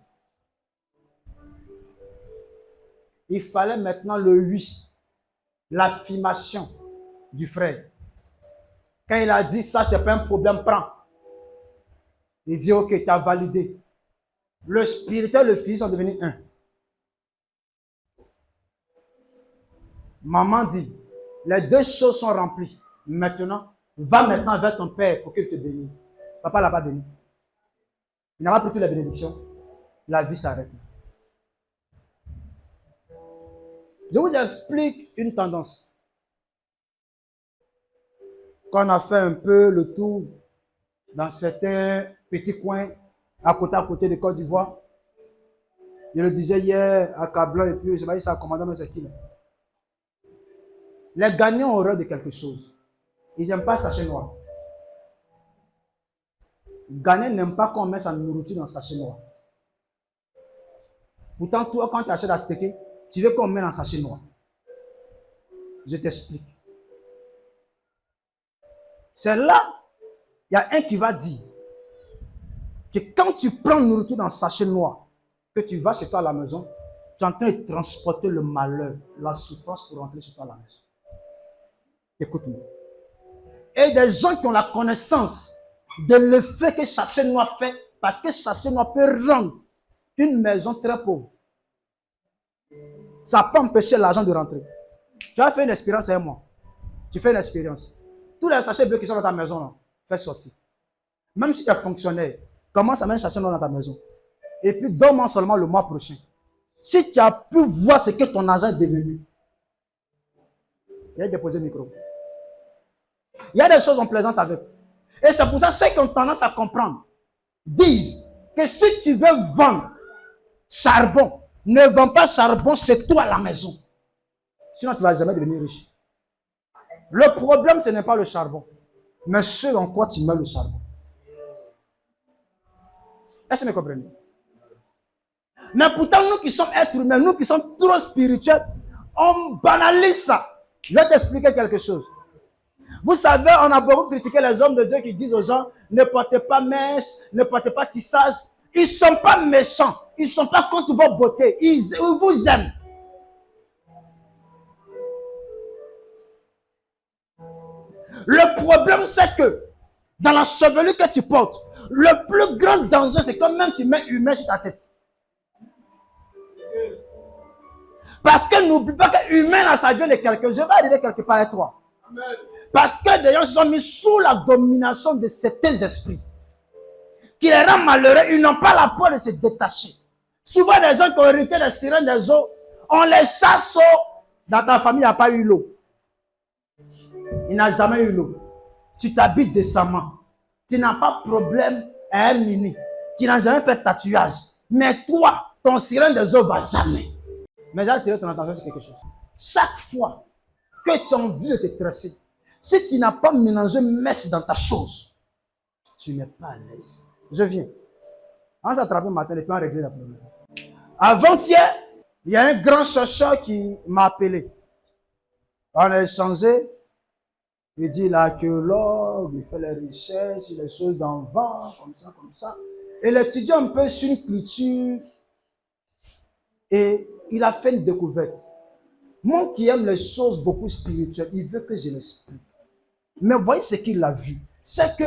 Il fallait maintenant le oui, l'affirmation du frère. Quand il a dit, ça, c'est pas un problème, prends. Il dit, ok, tu as validé. Le spirituel et le physique sont devenus un. Maman dit, les deux choses sont remplies. Maintenant, va maintenant vers ton père pour qu'il te bénisse. Papa ne l'a pas béni. Il n'a pas pris toutes les bénédictions. La vie s'arrête. Je vous explique une tendance. Quand on a fait un peu le tour dans certains petits coins à côté de Côte d'Ivoire, je le disais hier à Cablan et puis je ne sais pas si c'est un commandant, mais c'est qui là. Les gagnants ont horreur de quelque chose. Ils n'aiment pas sachet noir. Gagnant n'aime pas qu'on met sa nourriture dans sachet noir. Pourtant, toi, quand tu achètes la steak, tu veux qu'on mette dans sachet noir. Je t'explique. C'est là, il y a un qui va dire que quand tu prends nourriture dans sachet noir, que tu vas chez toi à la maison, Tu es en train de transporter le malheur, la souffrance pour rentrer chez toi à la maison. Écoute-moi. Et des gens qui ont la connaissance de l'effet que chasser noir fait, parce que chasser noir peut rendre une maison très pauvre. Ça peut empêcher l'argent de rentrer. Tu as fait une expérience avec moi. Tu fais une expérience. Tous les sachets bleus qui sont dans ta maison, là, fais sortir. Même si tu es fonctionnaire, commence à mettre un sachet noir dans ta maison. Et puis, donne-moi seulement le mois prochain. Si tu as pu voir ce que ton argent est devenu, il a déposé le micro. Il y a des choses en plaisante avec. Et c'est pour ça que ceux qui ont tendance à comprendre disent que si tu veux vendre charbon, ne vends pas charbon chez toi à la maison. Sinon, tu ne vas jamais devenir riche. Le problème, ce n'est pas le charbon, mais ce en quoi tu mets le charbon. Est-ce que vous me comprenez? Mais pourtant, nous qui sommes êtres humains, nous qui sommes trop spirituels, on banalise ça. Je vais t'expliquer quelque chose. Vous savez, on a beaucoup critiqué les hommes de Dieu qui disent aux gens, ne portez pas mèche, ne portez pas tissage. Ils ne sont pas méchants. Ils ne sont pas contre vos beautés. Ils vous aiment. Le problème, c'est que dans la chevelure que tu portes, le plus grand danger, c'est quand même tu mets une mèche sur ta tête. Parce que n'oublie pas qu'humain a sa vie de quelqu'un. Je vais arriver quelque part avec toi. Parce que des gens se sont mis sous la domination de certains esprits qui les rendent malheureux. Ils n'ont pas la peur de se détacher. Souvent, des gens qui ont hérité des sirènes des eaux, on les chasse. Dans ta famille, il n'y a pas eu l'eau. Il n'a jamais eu l'eau. Tu t'habites décemment. Tu n'as pas de problème à un mini. Tu n'as jamais fait de tatouage. Mais toi, ton sirène des eaux ne va jamais. Mais j'ai attiré ton attention sur quelque chose. Chaque fois que tu as envie de te tresser, si tu n'as pas mélangé messe dans ta chose, tu n'es pas à l'aise. Je viens. On s'est attrapé le matin et puis on a réglé le problème. Avant-hier, il y a un grand chercheur qui m'a appelé. On a échangé. Il dit l'archéologue, il fait les recherches, les choses dans le vent, comme ça, comme ça. Et il étudie un peu sur une culture. Et il a fait une découverte. Moi qui aime les choses beaucoup spirituelles, il veut que je l'explique. Mais voyez ce qu'il a vu. C'est que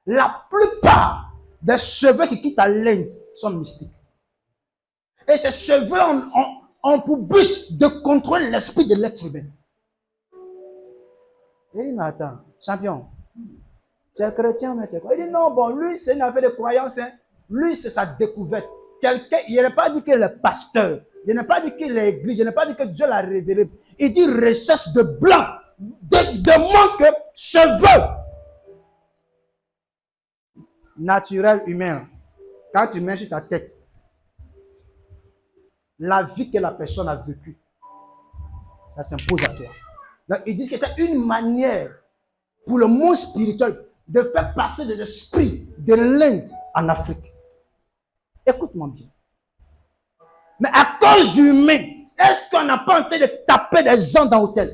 la plupart des cheveux qui quittent à l'Inde sont mystiques. Et ces cheveux ont pour but de contrôler l'esprit de l'être humain. Il dit, mais attends, champion, tu es chrétien, mais tu es quoi? Il dit, non, bon, lui, c'est une affaire de croyance. Hein. Lui, c'est sa découverte. Quelqu'un, il n'a pas dit qu'il est pasteur. Il n'a pas dit qu'il est église. Il n'a pas dit que Dieu l'a révélé. Il dit recherche de blanc, de manque cheveux. Naturel, humain. Quand tu mets sur ta tête, la vie que la personne a vécue, ça s'impose à toi. Donc, ils disent que c'était une manière pour le monde spirituel de faire passer des esprits de l'Inde en Afrique. Écoute-moi bien. Mais à cause du humain, est-ce qu'on n'a pas en train de taper des gens dans l'hôtel?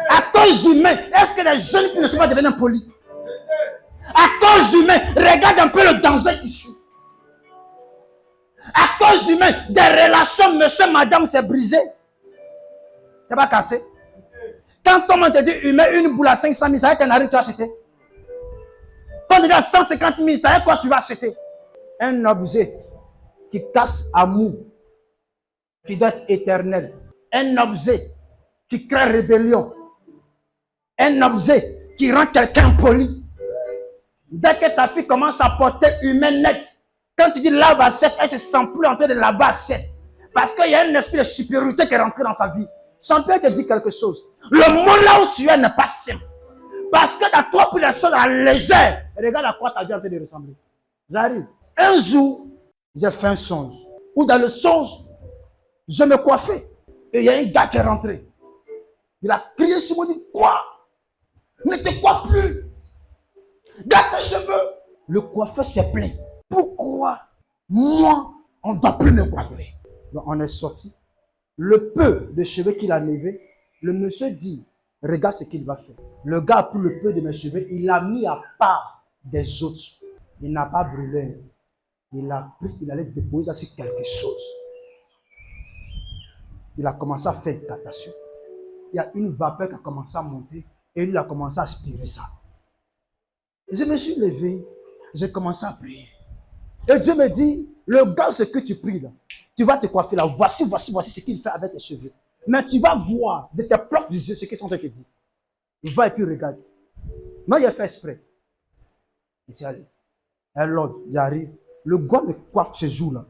À cause du humain, est-ce que les jeunes filles ne sont pas devenues impolies? À cause du humain, regarde un peu le danger qui suit. À cause du humain, des relations, monsieur, madame, c'est brisé. C'est pas cassé. Quand on te dit humain, une boule à 500 000, ça va être un arrêt que tu vas acheter. Quand on te dit à 150 000, ça va être quoi tu vas acheter? Un objet qui casse amour, qui doit être éternel. Un objet qui crée rébellion. Un objet qui rend quelqu'un impoli. Dès que ta fille commence à porter humain net, quand tu dis lave assiette, elle ne se sent plus en train de laver assiette. Parce qu'il y a un esprit de supériorité qui est rentré dans sa vie. Champion te dit quelque chose. Le monde là où tu es n'est pas simple. Parce que tu as trop pris les choses à légère. Regarde à quoi ta vie est en train de ressembler. J'arrive. Un jour, j'ai fait un songe. Ou dans le songe, je me coiffais. Et il y a un gars qui est rentré. Il a crié sur moi, il dit, quoi? Ne te coiffe plus. Garde tes cheveux. Le coiffeur s'est plaint. Pourquoi moi, on ne doit plus me coiffer? Donc on est sorti. Le peu de cheveux qu'il a levé, le monsieur dit, regarde ce qu'il va faire. Le gars a pris le peu de mes cheveux, il l'a mis à part des autres. Il n'a pas brûlé. Il a pris, il allait déposer ça sur quelque chose. il a commencé à faire une plantation. Il y a une vapeur qui a commencé à monter et lui, il a commencé à aspirer ça. Je me suis levé, j'ai commencé à prier. Et Dieu me dit, le gars, ce que tu pries là, tu vas te coiffer là, voici ce qu'il fait avec tes cheveux. Mais tu vas voir de tes propres yeux ce qu'ils sont en train de te dire. Va et puis regarde. Non, il a fait exprès. Il s'est allé. Et l'autre, il arrive. Le gars me coiffe ce jour-là.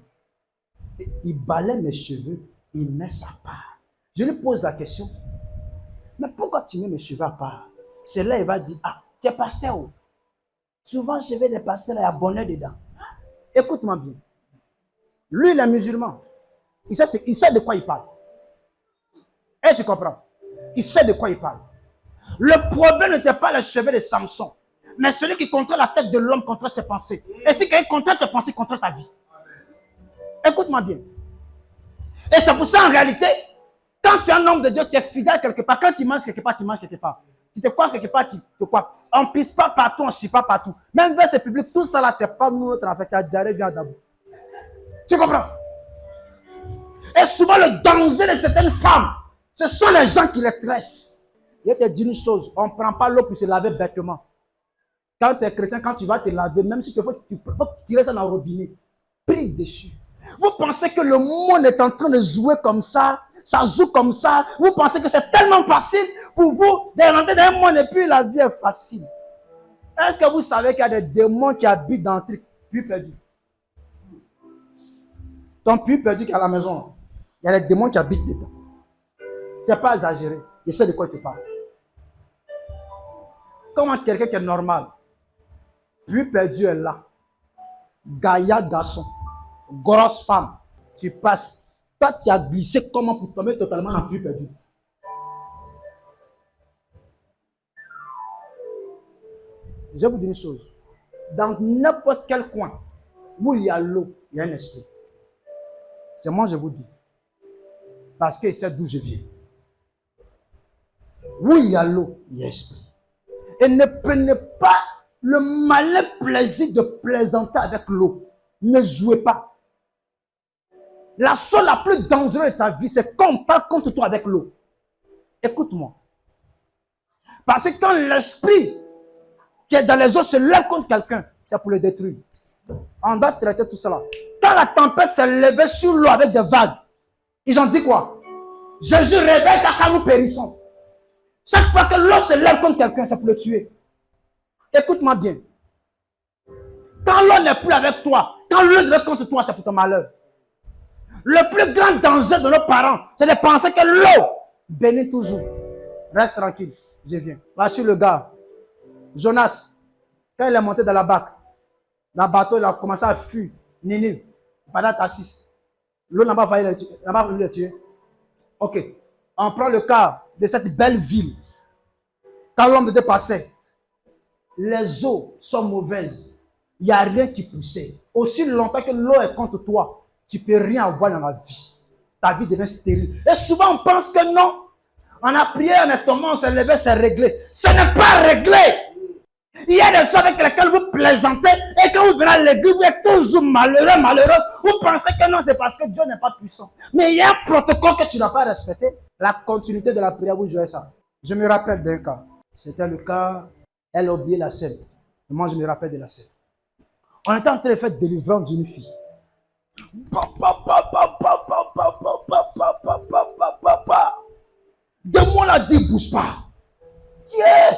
Il balaie mes cheveux, il met sa part. Je lui pose la question, mais pourquoi tu mets mes cheveux à part? C'est là il va dire, ah, tu es pasteur. Souvent, cheveux des pasteurs, il y a bonheur dedans. Écoute-moi bien. Lui, il est musulman. Il sait de quoi il parle. Et tu comprends? Il sait de quoi il parle. Le problème n'était pas les cheveux de Samson, mais celui qui contrôle la tête de l'homme contre ses pensées. Et si quelqu'un contrôle tes pensées, contrôle ta vie. Écoute-moi bien. Et c'est pour ça, en réalité, quand tu es un homme de Dieu, tu es fidèle quelque part. Quand tu manges quelque part, tu manges quelque part. Tu te coiffes quelque part, tu te coiffes. On ne pisse pas partout, on ne chie pas partout. Même vers ce public, tout ça là, ce n'est pas nous notre affaire. Tu as diarrhée, viens d'abord. Tu comprends? Et souvent, le danger de certaines femmes, ce sont les gens qui les tressent. Je te dis une chose, on ne prend pas l'eau pour se laver bêtement. Quand tu es chrétien, quand tu vas te laver, même si tu faut tirer ça dans le robinet, prie dessus. Vous pensez que le monde est en train de jouer comme ça joue comme ça. Vous pensez que c'est tellement facile pour vous de rentrer dans un monde et puis la vie est facile. Est-ce que vous savez qu'il y a des démons qui habitent dans le puits perdu? Ton puits perdu qui est à la maison, il y a des démons qui habitent dedans. Ce n'est pas exagéré. Je sais de quoi tu parles. Comment quelqu'un qui est normal, puits perdu est là, Gaïa garçon, grosse femme, tu passes. Toi, tu as glissé comment pour tomber totalement dans le puits perdu? Je vais vous dire une chose. Dans n'importe quel coin où il y a l'eau, il y a un esprit. C'est moi, je vous dis. Parce que c'est d'où je viens. Où il y a l'eau, il y a l'esprit. Et ne prenez pas le malin plaisir de plaisanter avec l'eau. Ne jouez pas. La chose la plus dangereuse de ta vie, c'est quand on parle contre toi avec l'eau. Écoute-moi. Parce que quand l'esprit qui est dans les eaux se lève contre quelqu'un, c'est pour le détruire. On doit traiter tout cela. Quand la tempête s'est levée sur l'eau avec des vagues, ils ont dit quoi? Jésus réveille car nous périssons. Chaque fois que l'eau se lève contre quelqu'un, c'est pour le tuer. Écoute-moi bien. Quand l'eau n'est plus avec toi, quand l'eau est contre toi, c'est pour ton malheur. Le plus grand danger de nos parents, c'est de penser que l'eau bénit toujours. Reste tranquille, je viens. Voici le gars, Jonas, quand il est monté dans la barque, dans le bateau, il a commencé à fuir Ninive, pendant Tassis. L'eau n'a pas failli le tuer. Ok, on prend le cas de cette belle ville. Quand l'homme de Dieu passait, les eaux sont mauvaises. Il n'y a rien qui poussait. Aussi longtemps que l'eau est contre toi, tu ne peux rien avoir dans la vie. Ta vie devient stérile. Et souvent, on pense que non. On a prié, on est tombé, on s'est levé, c'est réglé. Ce n'est pas réglé. Il y a des choses avec lesquelles vous plaisantez et quand vous venez à l'église, vous êtes toujours malheureux, malheureuse. Vous pensez que non, c'est parce que Dieu n'est pas puissant. Mais il y a un protocole que tu n'as pas respecté. La continuité de la prière, vous jouez ça. Je me rappelle d'un cas. C'était le cas, elle a oublié la scène. Moi, je me rappelle de la scène. On était en train de faire délivrance d'une fille. Démon l'a dit, bouge pas. Tiens.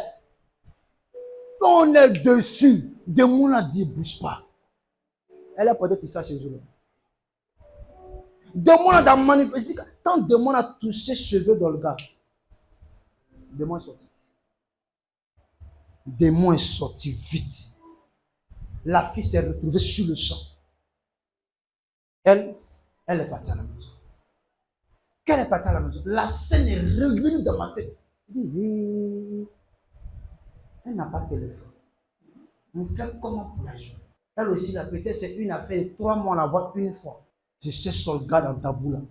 On est dessus. Démon l'a dit, bouge pas. Elle a peut-être ça chez eux. Démon a manifesté. Quand démon a touché cheveux dans le gars, démon est sorti. Démon est sorti vite. La fille s'est retrouvée sur le champ. Elle est partie à la maison. Quand elle est partie à la maison, la scène est revenue dans ma tête. Elle n'a pas de téléphone. On fait comment pour la joindre? Elle aussi, la peut-être c'est une affaire de 3 mois, on la voit une fois. Je cherche son gars dans ta boule.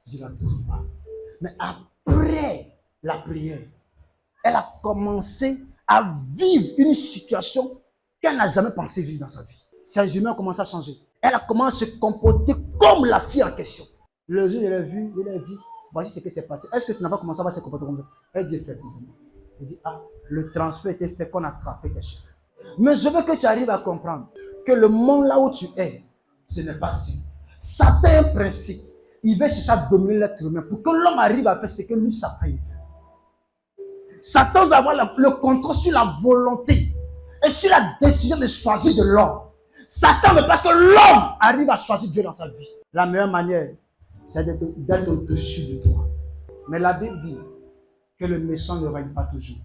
Je ne la trouve pas. Mais après la prière, elle a commencé à vivre une situation qu'elle n'a jamais pensé vivre dans sa vie. Ses humeurs ont commencé à changer. Elle a commencé à se comporter comme la fille en question. Le jour, je l'ai vu, il a dit, voici ce qui s'est passé. Est-ce que tu n'as pas commencé à voir ces comportements comme ça? Elle dit effectivement. Elle dit, ah, le transfert était fait qu'on a attrapé tes cheveux. Mais je veux que tu arrives à comprendre que le monde là où tu es, ce n'est pas si. Satan a un principe. Il veut chercher à dominer l'être humain pour que l'homme arrive à faire ce que lui, Satan, il veut. Satan va avoir le contrôle sur la volonté et sur la décision de choisir de l'homme. Satan ne veut pas que l'homme arrive à choisir Dieu dans sa vie. La meilleure manière, c'est d'être au-dessus de toi. Mais la Bible dit que le méchant ne règne pas toujours.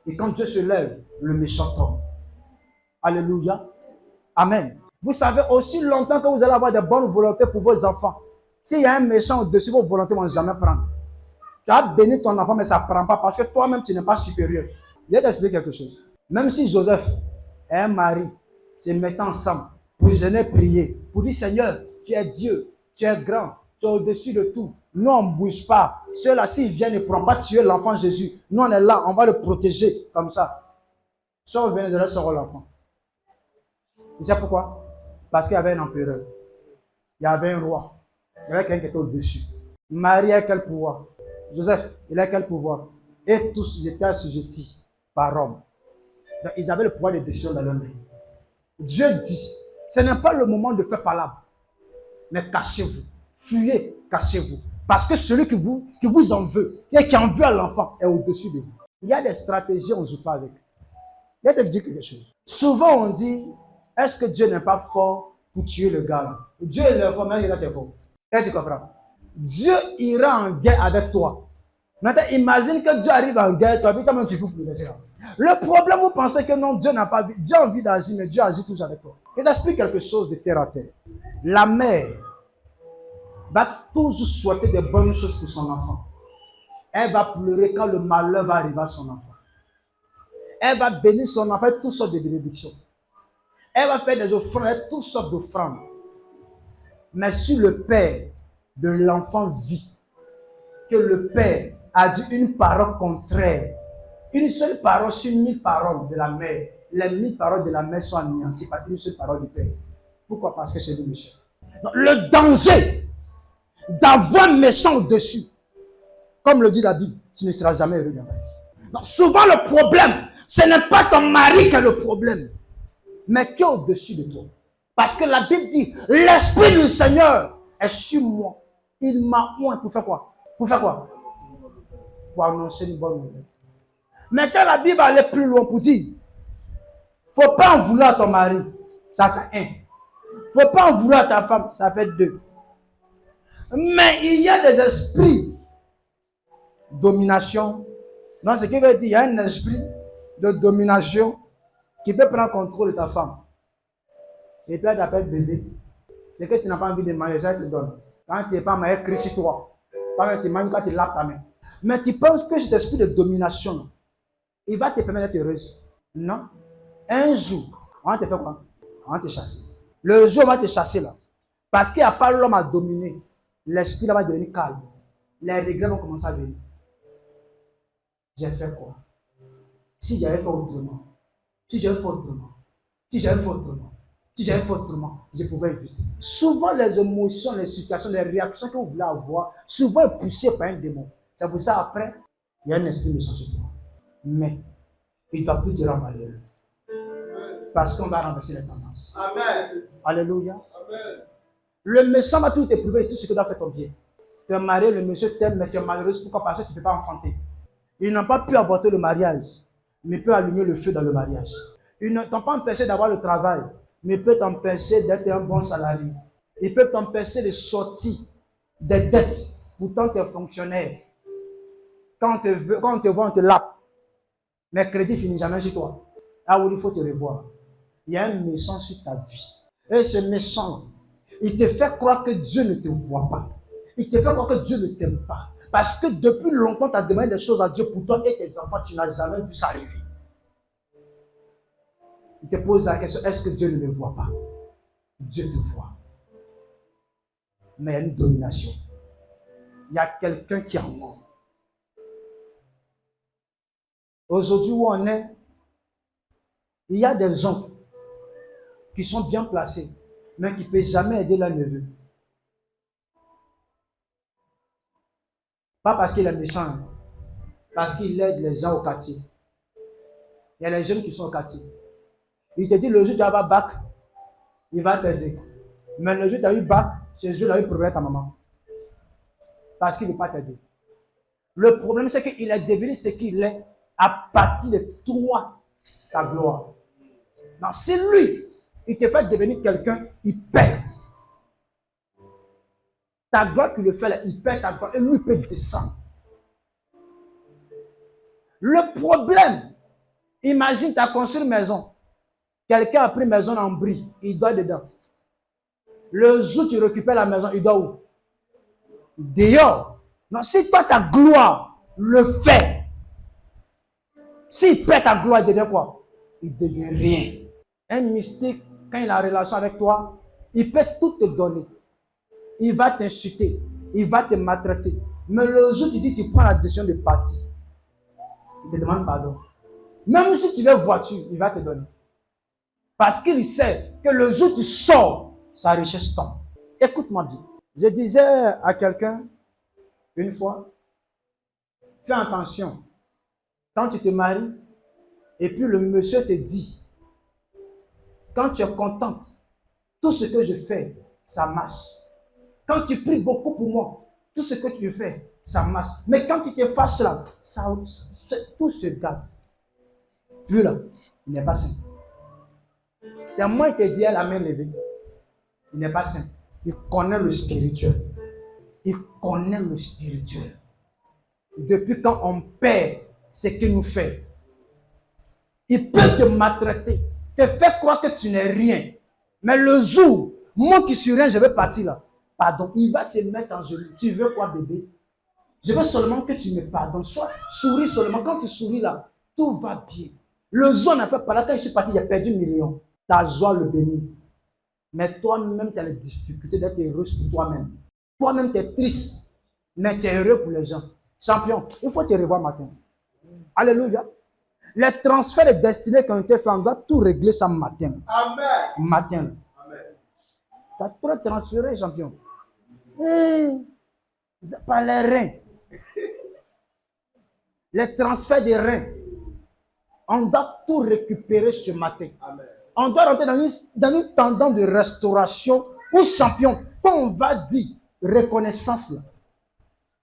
Et quand Dieu se lève, le méchant tombe. Alléluia. Amen. Vous savez, aussi longtemps que vous allez avoir de bonnes volontés pour vos enfants, s'il y a un méchant au-dessus, vos volontés ne vont jamais prendre. Tu as béni ton enfant, mais ça ne prend pas parce que toi-même, tu n'es pas supérieur. Je vais t'expliquer quelque chose. Même si Joseph et un mari se mettent ensemble pour jeûner, prier, pour dire Seigneur, tu es Dieu, tu es grand, tu es au-dessus de tout. Nous, on ne bouge pas. Ceux-là, s'ils viennent, ils ne pourront pas tuer l'enfant Jésus. Nous, on est là, on va le protéger comme ça. Si on vient de là, sera l'enfant. Tu sais pourquoi? Parce qu'il y avait un empereur, il y avait un roi, il y avait quelqu'un qui était au-dessus. Marie a quel pouvoir? Joseph, il a quel pouvoir? Et tous étaient assujettis par Rome. Donc, ils avaient le pouvoir de décision dans leur main. Dieu dit, ce n'est pas le moment de faire palabre, mais cachez-vous, fuyez, cachez-vous. Parce que celui qui vous en veut, et qui en veut à l'enfant, est au-dessus de vous. Il y a des stratégies, on ne joue pas avec. Je vais te dire quelque chose. Souvent, on dit, est-ce que Dieu n'est pas fort pour tuer le gars? Dieu est fort, mais il est fort. Est-ce que tu comprends? Dieu ira en guerre avec toi. Maintenant, imagine que Dieu arrive en guerre, toi, toi-même tu fous pour le laisser. Le problème, vous pensez que non, Dieu n'a pas vu. Dieu a envie d'agir, mais Dieu agit toujours avec toi. Je t'explique quelque chose de terre à terre. La mère va toujours souhaiter de bonnes choses pour son enfant. Elle va pleurer quand le malheur va arriver à son enfant. Elle va bénir son enfant avec toutes sortes de bénédictions. Elle va faire des offrandes avec toutes sortes d'offrandes. Mais si le père de l'enfant vit que le père a dit une parole contraire, une seule parole sur 1000 paroles de la mère, les 1000 paroles de la mère sont anéanties par une seule parole du père. Pourquoi? Parce que c'est lui le chef. Donc, le danger d'avoir un méchant au-dessus, comme le dit la Bible, tu ne seras jamais heureux dans ta vie. Donc, souvent le problème, ce n'est pas ton mari qui est le problème, mais qui est au-dessus de toi. Parce que la Bible dit, l'Esprit du Seigneur est sur moi. Il m'a oint pour faire quoi? Pour faire quoi? Pour annoncer une bonne nouvelle. Maintenant, la Bible va aller plus loin pour dire, il ne faut pas en vouloir à ton mari, ça fait 1. Il ne faut pas en vouloir à ta femme, ça fait 2. Mais il y a des esprits de domination. Non, ce qui veut dire, il y a un esprit de domination qui peut prendre contrôle de ta femme. Et puis elle t'appelle bébé. C'est que tu n'as pas envie de manger, ça te donne. Quand tu n'es pas marié, crie sur toi. Quand tu manges, quand tu laves ta main. Mais tu penses que cet esprit de domination, il va te permettre d'être heureuse. Non. Un jour, on va te faire quoi? On va te chasser. Le jour où on va te chasser là, parce qu'il n'y a pas l'homme à dominer, l'esprit là va devenir calme. Les regrets vont commencer à venir. J'ai fait quoi? Si j'avais fait autrement, si j'avais fait autrement, si j'avais fait autrement, si j'avais fait autrement, je pouvais éviter. Souvent, les émotions, les situations, les réactions que vous voulez avoir, souvent est poussé par un démon. C'est pour ça, après, il y a un esprit méchant sur toi. Mais, il ne doit plus te rendre malheureux. Parce qu'on va renverser les tendances. Amen. Alléluia. Amen. Le méchant va tout t'éprouver de tout ce que doit faire ton bien. Tu es marié, le monsieur t'aime, mais tu es malheureuse. Pourquoi? Parce que tu ne peux pas enfanter. Ils n'ont pas pu avorter le mariage, mais peuvent allumer le feu dans le mariage. Ils ne t'ont pas empêché d'avoir le travail, mais peuvent t'empêcher d'être un bon salarié. Ils peuvent t'empêcher de sortir des dettes. Pourtant, tu es fonctionnaire. Quand on te voit, on te lappe. Mais le crédit finit jamais sur toi. Ah oui, il faut te revoir. Il y a un méchant sur ta vie. Et ce méchant, il te fait croire que Dieu ne te voit pas. Il te fait croire que Dieu ne t'aime pas. Parce que depuis longtemps, tu as demandé des choses à Dieu pour toi et tes enfants, tu n'as jamais vu ça arriver. Il te pose la question, est-ce que Dieu ne me voit pas? Dieu te voit. Mais il y a une domination. Il y a quelqu'un qui en moi. Aujourd'hui où on est, il y a des gens qui sont bien placés, mais qui ne peuvent jamais aider leur neveu. Pas parce qu'il est méchant, hein. Parce qu'il aide les gens au quartier. Il y a les jeunes qui sont au quartier. Il te dit, le jour où tu vas avoir bac, il va t'aider. Mais le jour où tu as eu bac, ce jour-là, il problème ta maman. Parce qu'il ne veut pas t'aider. Le problème, c'est qu'il est devenu ce qu'il est à partir de toi, ta gloire. Non, c'est lui. Il te fait devenir quelqu'un, il paie. Ta gloire qui le fait, là, il paie ta gloire et lui, il peut descendre. Le problème, imagine, tu as construit une maison. Quelqu'un a pris une maison en bris, il dort dedans. Le jour où tu récupères la maison, il dort où? Dehors. Non, si toi, ta gloire le fait, s'il perd ta gloire, il devient quoi? Il devient rien. Un mystique, quand il a une relation avec toi, il peut tout te donner. Il va t'insulter, il va te maltraiter. Mais le jour où tu dis tu prends la décision de partir, il te demande pardon. Même si tu veux voiture, il va te donner. Parce qu'il sait que le jour où tu sors, sa richesse tombe. Écoute-moi bien. Je disais à quelqu'un une fois, fais attention. Quand tu te maries, et puis le monsieur te dit, quand tu es contente, tout ce que je fais, ça marche. Quand tu pries beaucoup pour moi, tout ce que tu fais, ça marche. Mais quand tu te fâches là, tout se gâte. Lui là, il n'est pas sain. C'est moi qui te dis à la main levée. Il n'est pas sain. Il connaît le spirituel. Il connaît le spirituel. Depuis quand on perd ce qu'il nous fait, il peut te maltraiter, te faire croire que tu n'es rien. Mais le jour, moi qui suis rien, je vais partir là. Pardon, il va se mettre en jeu. Tu veux quoi, bébé? Je veux seulement que tu me pardonnes. Soit souris seulement. Quand tu souris là, tout va bien. Le jour, on a fait par là, quand je suis parti, j'ai perdu 1 million. Ta joie le bénit. Mais toi-même, tu as les difficultés d'être heureuse pour toi-même. Toi-même, tu es triste, mais tu es heureux pour les gens. Champion, il faut te revoir matin. Alléluia. Les transferts de destinée qui ont été faits, on doit tout régler ça matin. Amen. Matin. Amen. Tu as trop transféré, champion. Par les reins. Les transferts des reins. On doit tout récupérer ce matin. Amen. On doit rentrer dans une tendance de restauration où, champion, quand on va dire reconnaissance, là,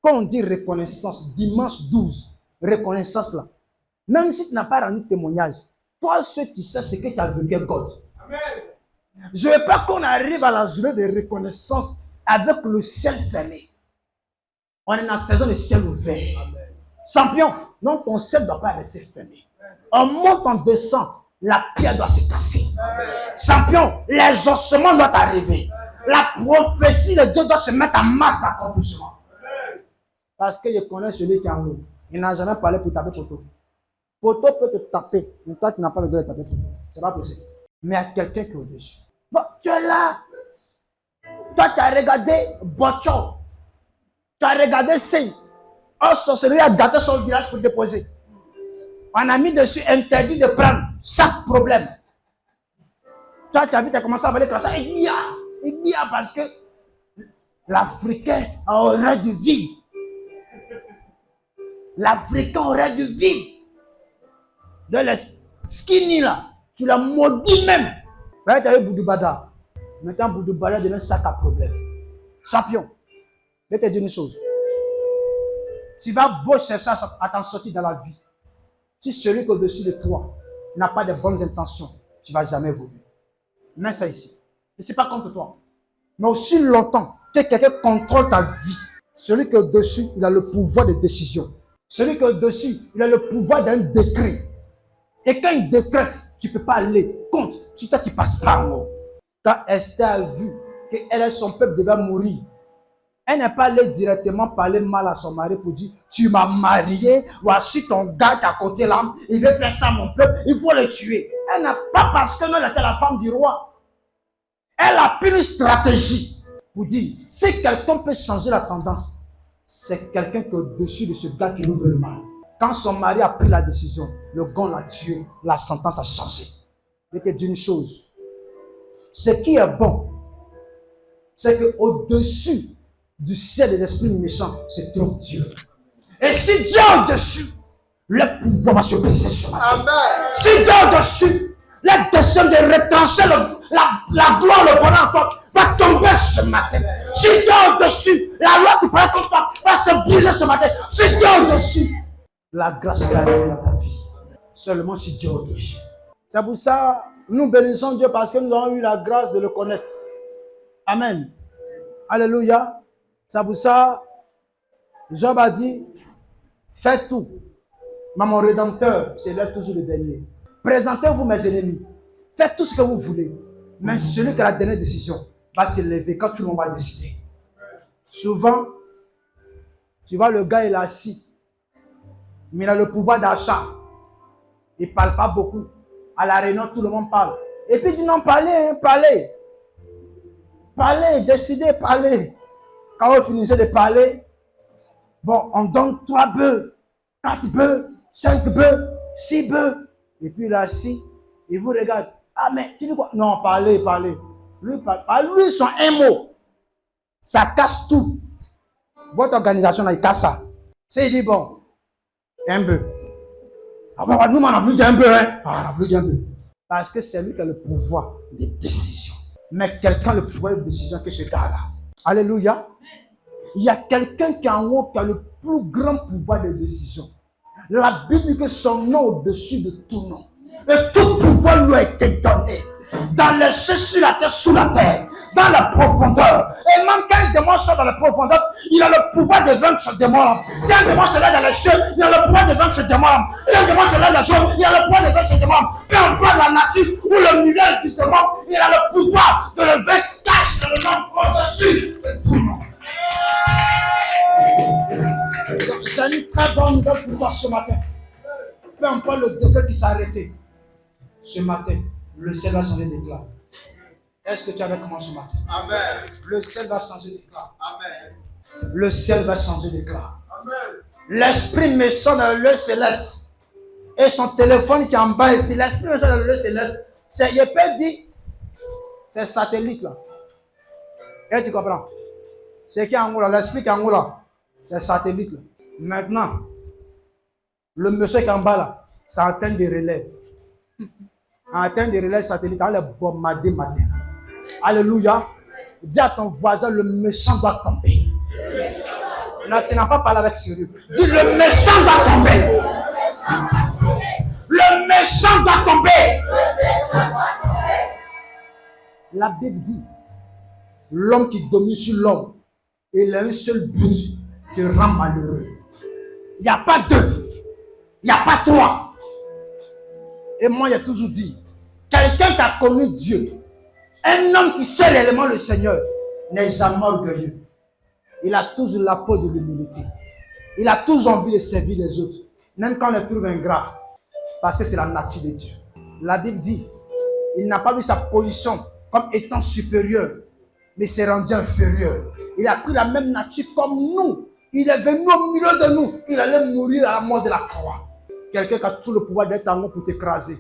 quand on dit reconnaissance, dimanche 12, reconnaissance, là, même si tu n'as pas rendu témoignage, toi, tu sais ce que tu as vécu, God. Amen. Je ne veux pas qu'on arrive à la journée de reconnaissance avec le ciel fermé. On est dans la saison de ciel ouvert. Amen. Champion, non, ton ciel ne doit pas rester fermé. On monte, on descend, la pierre doit se casser. Amen. Champion, les ossements doivent arriver. La prophétie de Dieu doit se mettre en masse d'accomplissement. Parce que je connais celui qui est en nous. Il n'a jamais parlé pour taper Poto. Poto peut te taper, mais toi, tu n'as pas le droit de taper Poto. Ce n'est pas possible. Mais il y a quelqu'un qui est au-dessus. Bon, tu es là. Toi, tu as regardé Bocho. Tu as regardé Seigne. Un sorcellerie a gâté son village pour déposer. On a mis dessus interdit de prendre chaque problème. Toi, tu as vu, tu as commencé à avaler comme ça. Il y a parce que l'Africain aurait du vide. L'Africain aurait du vide. De les skinny là, tu l'as maudit même. Tu as eu Boudoubada. Maintenant, Boudoubada devient sac à problème. Champion, je vais te dire une chose. Tu vas beau chercher à t'en sortir dans la vie. Si celui qui est au-dessus de toi n'a pas de bonnes intentions, tu ne vas jamais évoluer. Mets ça ici. Je ne suis pas contre toi. Mais aussi longtemps que quelqu'un contrôle ta vie, celui qui est au-dessus, il a le pouvoir de décision. Celui qui est au-dessus, il a le pouvoir d'un décret. Et quand il décrète, tu ne peux pas aller contre. C'est toi qui passes par moi. Quand Esther a vu qu'elle et son peuple devaient mourir, elle n'est pas allée directement parler mal à son mari pour dire tu m'as marié, voici ton gars qui est à côté là, il veut faire ça à mon peuple, il faut le tuer. Elle n'a pas parce que non, elle était la femme du roi. Elle a pris une stratégie pour dire si quelqu'un peut changer la tendance, c'est quelqu'un qui est au-dessus de ce gars qui nous veut le mal. Quand son mari a pris la décision, le gars l'a tué, la sentence a changé. Je vais te dire une chose. Ce qui est bon, c'est qu'au-dessus du ciel des esprits méchants se trouve Dieu. Et si Dieu est au-dessus, le pouvoir va se briser ce matin. Amen. Si Dieu est au-dessus, la décision de retrancher la gloire, le bonheur en toi, va tomber ce matin. Si Dieu est au-dessus, la loi qui paraît contre toi va se briser ce matin. Si Dieu est au-dessus, la grâce va arriver dans ta vie. Seulement si Dieu est au-dessus. C'est pour ça, nous bénissons Dieu parce que nous avons eu la grâce de le connaître. Amen. Alléluia. C'est pour ça, Job a dit, faites tout. Mais mon Rédempteur, c'est là toujours le dernier. Présentez-vous mes ennemis. Faites tout ce que vous voulez. Mais celui qui a la dernière décision va se lever quand tout le monde va décider. Souvent, tu vois, le gars, il est assis. Mais il a le pouvoir d'achat. Il ne parle pas beaucoup. À la réunion, tout le monde parle. Et puis il dit non, parlez, hein, parlez. Parlez, décidez, parlez. Quand vous finissez de parler, bon, on donne 3 bœufs, 4 bœufs, 5 bœufs, 6 bœufs. Et puis il est assis, il vous regarde. Ah, mais tu dis quoi? Non, parlez, parlez. Lui, lui, son un mot. Ça casse tout. Votre organisation, là, il casse ça. C'est il dit, bon, un bœuf. Ah, bah, nous, on a voulu dire un bœuf, hein? Ah, on a voulu dire un bœuf. Parce que c'est lui qui a le pouvoir de décision. Mais quelqu'un a le pouvoir de décision que ce gars-là. Alléluia. Il y a quelqu'un qui est en haut qui a le plus grand pouvoir de décision. La Bible dit que son nom est au-dessus de tout nom. Et tout pouvoir lui a été donné. Dans les cieux, sur la terre, sous la terre. Dans la profondeur. Et même quand un démon sort dans la profondeur, il a le pouvoir de vaincre ce démon-là. Si un démon se lève dans les cieux, il a le pouvoir de vaincre ce démon-là. Si un démon se lève dans les cieux, il a le pouvoir de vaincre ce démon-là. Peu importe la nature ou le milieu du démon, il a le pouvoir de le vaincre. Car il a le nom au-dessus de tout le monde. C'est une très bonne nouvelle pour toi ce matin. Peu importe le décret qui s'est arrêté. Ce matin, le ciel va changer d'éclat. Est-ce que tu avais commencé ce matin? Amen. Le ciel va changer d'éclat. Amen. Le ciel va changer d'éclat. Amen. L'esprit méchant dans le lieu céleste. Et son téléphone qui est en bas ici. L'esprit méchant dans le lieu céleste. C'est, il peut dire, c'est satellite là. Et tu comprends? C'est qui est en haut là? L'esprit qui est en haut là. C'est satellite là. Maintenant, le monsieur qui est en bas là, c'est antenne de relais. Antenne de relais satellite, on les bombarder matin. Alléluia. Dis à ton voisin, le méchant doit tomber. Là, tu n'as pas parlé avec sérieux. Dis, le méchant doit tomber. Le méchant doit tomber. La Bible dit, l'homme qui domine sur l'homme, il a un seul but, te rend malheureux. Il n'y a pas deux. Il n'y a pas trois. Et moi, j'ai toujours dit, quelqu'un qui a connu Dieu, un homme qui sait réellement le Seigneur, n'est jamais orgueilleux. Il a toujours la peau de l'humilité. Il a toujours envie de servir les autres, même quand on les trouve ingrats, parce que c'est la nature de Dieu. La Bible dit, il n'a pas vu sa position comme étant supérieur, mais s'est rendu inférieur. Il a pris la même nature comme nous. Il est venu au milieu de nous. Il allait mourir à la mort de la croix. Quelqu'un qui a tout le pouvoir d'être en haut pour t'écraser.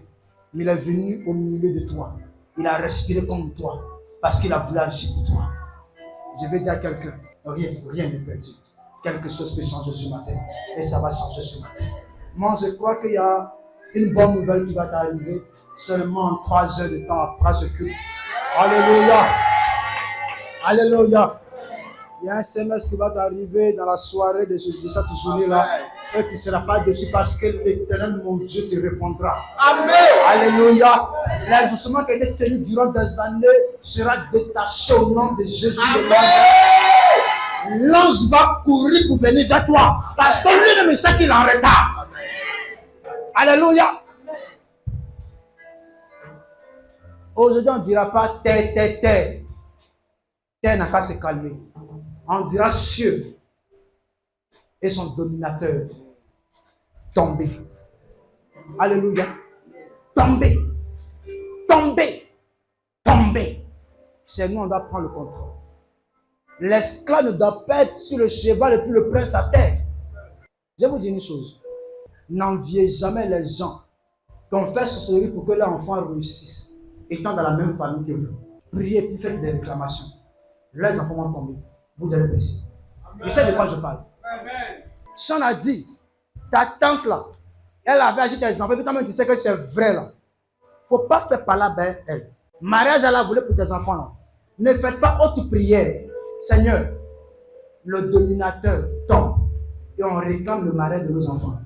Mais il est venu au milieu de toi. Il a respiré comme toi. Parce qu'il a voulu agir pour toi. Je vais dire à quelqu'un, rien n'est perdu. Quelque chose peut changer ce matin. Et ça va changer ce matin. Moi, je crois qu'il y a une bonne nouvelle qui va t'arriver seulement en 3 heures de temps après ce culte. Alléluia. Alléluia. Il y a un SMS qui va t'arriver dans la soirée de cette journée-là. Et tu ne seras pas déçu parce que l'Éternel, mon Dieu, te répondra. Amen. Alléluia. L'ajustement qui a été tenu durant des années sera détaché au nom de Jésus de Nazareth. L'ange va courir pour venir vers toi. Parce que lui-même sait qu'il est en retard. Alléluia. Aujourd'hui, on ne dira pas terre, terre, terre. Terre n'a qu'à se calmer. On dira cieux et son dominateur tomber. Alléluia. Tomber. Tomber. Tomber. C'est nous, on doit prendre le contrôle. L'esclave ne doit pas être sur le cheval et puis le prince à terre. Je vais vous dire une chose. N'enviez jamais les gens qui ont fait sorcellerie pour que leurs enfants réussissent, étant dans la même famille que vous. Priez puis faites des réclamations. Les enfants vont tomber. Vous allez baisser. Je sais de quoi je parle. Si on a dit, ta tante là, elle avait agi tes enfants, puis toi-même tu sais que c'est vrai là. Il ne faut pas faire parler avec elle. Mariage, elle a voulu pour tes enfants là. Ne faites pas autre prière. Seigneur, le dominateur tombe et on réclame le mariage de nos enfants.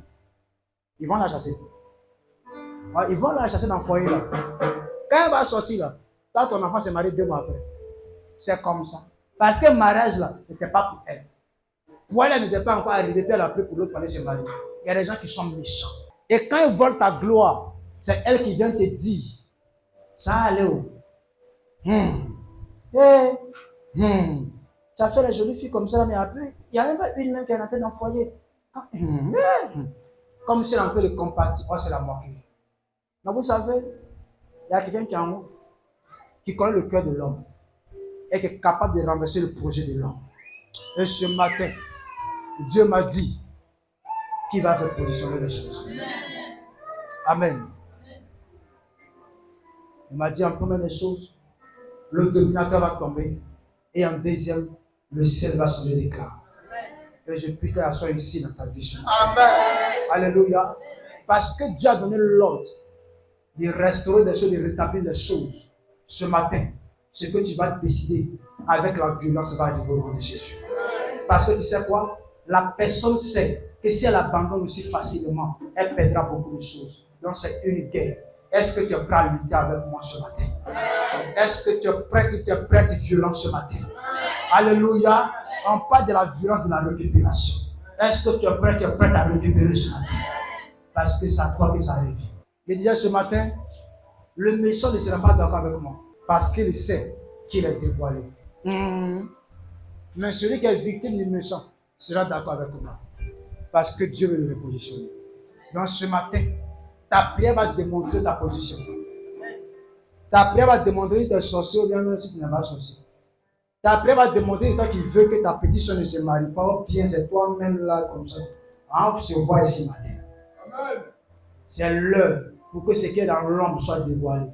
Ils vont la chasser. Ils vont la chasser dans le foyer là. Quand elle va sortir là, toi ton enfant s'est marié 2 mois après. C'est comme ça. Parce que le mariage là, ce n'était pas pour elle. Pour elle, elle n'était pas encore arrivée, puis elle a pris pour l'autre pour aller se marier. Il y a des gens qui sont méchants. Et quand ils volent ta gloire, c'est elle qui vient te dire, ça allait où? Tu as fait les jolies filles comme ça, mais après, il n'y a même pas une même qui est entrée dans le foyer. Comme si elle est en train de compatir. Oh, c'est la moquerie. Mais vous savez, il y a quelqu'un qui est en haut, qui connaît le cœur de l'homme et qui est capable de renverser le projet de l'homme. Et ce matin, Dieu m'a dit qu'il va repositionner les choses. Amen. Il m'a dit en première des choses, le dominateur va tomber. Et en deuxième, le ciel va changer d'éclat. Et je prie qu'elle soit ici dans ta vie. Amen. Alléluia. Parce que Dieu a donné l'ordre de restaurer des choses, de rétablir les choses. Ce matin, ce que tu vas décider avec la violence va arriver au nom de Jésus. Parce que tu sais quoi? La personne sait que si elle abandonne aussi facilement, elle perdra beaucoup de choses. Donc c'est une guerre. Est-ce que tu es prêt à lutter avec moi ce matin? Est-ce que tu es prête violence ce matin? Alléluia. On parle de la violence de la récupération. Est-ce que tu es prête à récupérer ce matin? Parce que c'est à toi que ça revient. Je disais ce matin, le méchant ne sera pas d'accord avec moi. Parce qu'il sait qu'il est dévoilé. Mais celui qui est victime du méchant sera d'accord avec moi. Parce que Dieu veut le repositionner. Donc ce matin, ta prière va démontrer ta position. Ta prière va démontrer si tu es sorcier ou bien si tu n'es pas sorcier. Ta prière va démontrer toi qui veux que ta petite soeur ne se marie pas. Bien, c'est toi-même là comme ça. On se voit ici matin. C'est l'heure pour que ce qui est dans l'ombre soit dévoilé.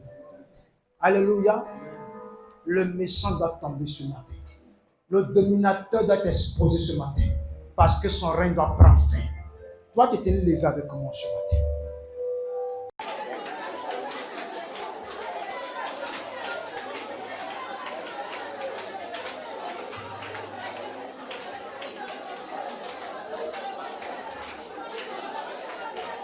Alléluia. Le méchant doit tomber ce matin. Le dominateur doit être exposé ce matin. Parce que son règne doit prendre fin. Toi, tu t'es levé avec moi ce matin.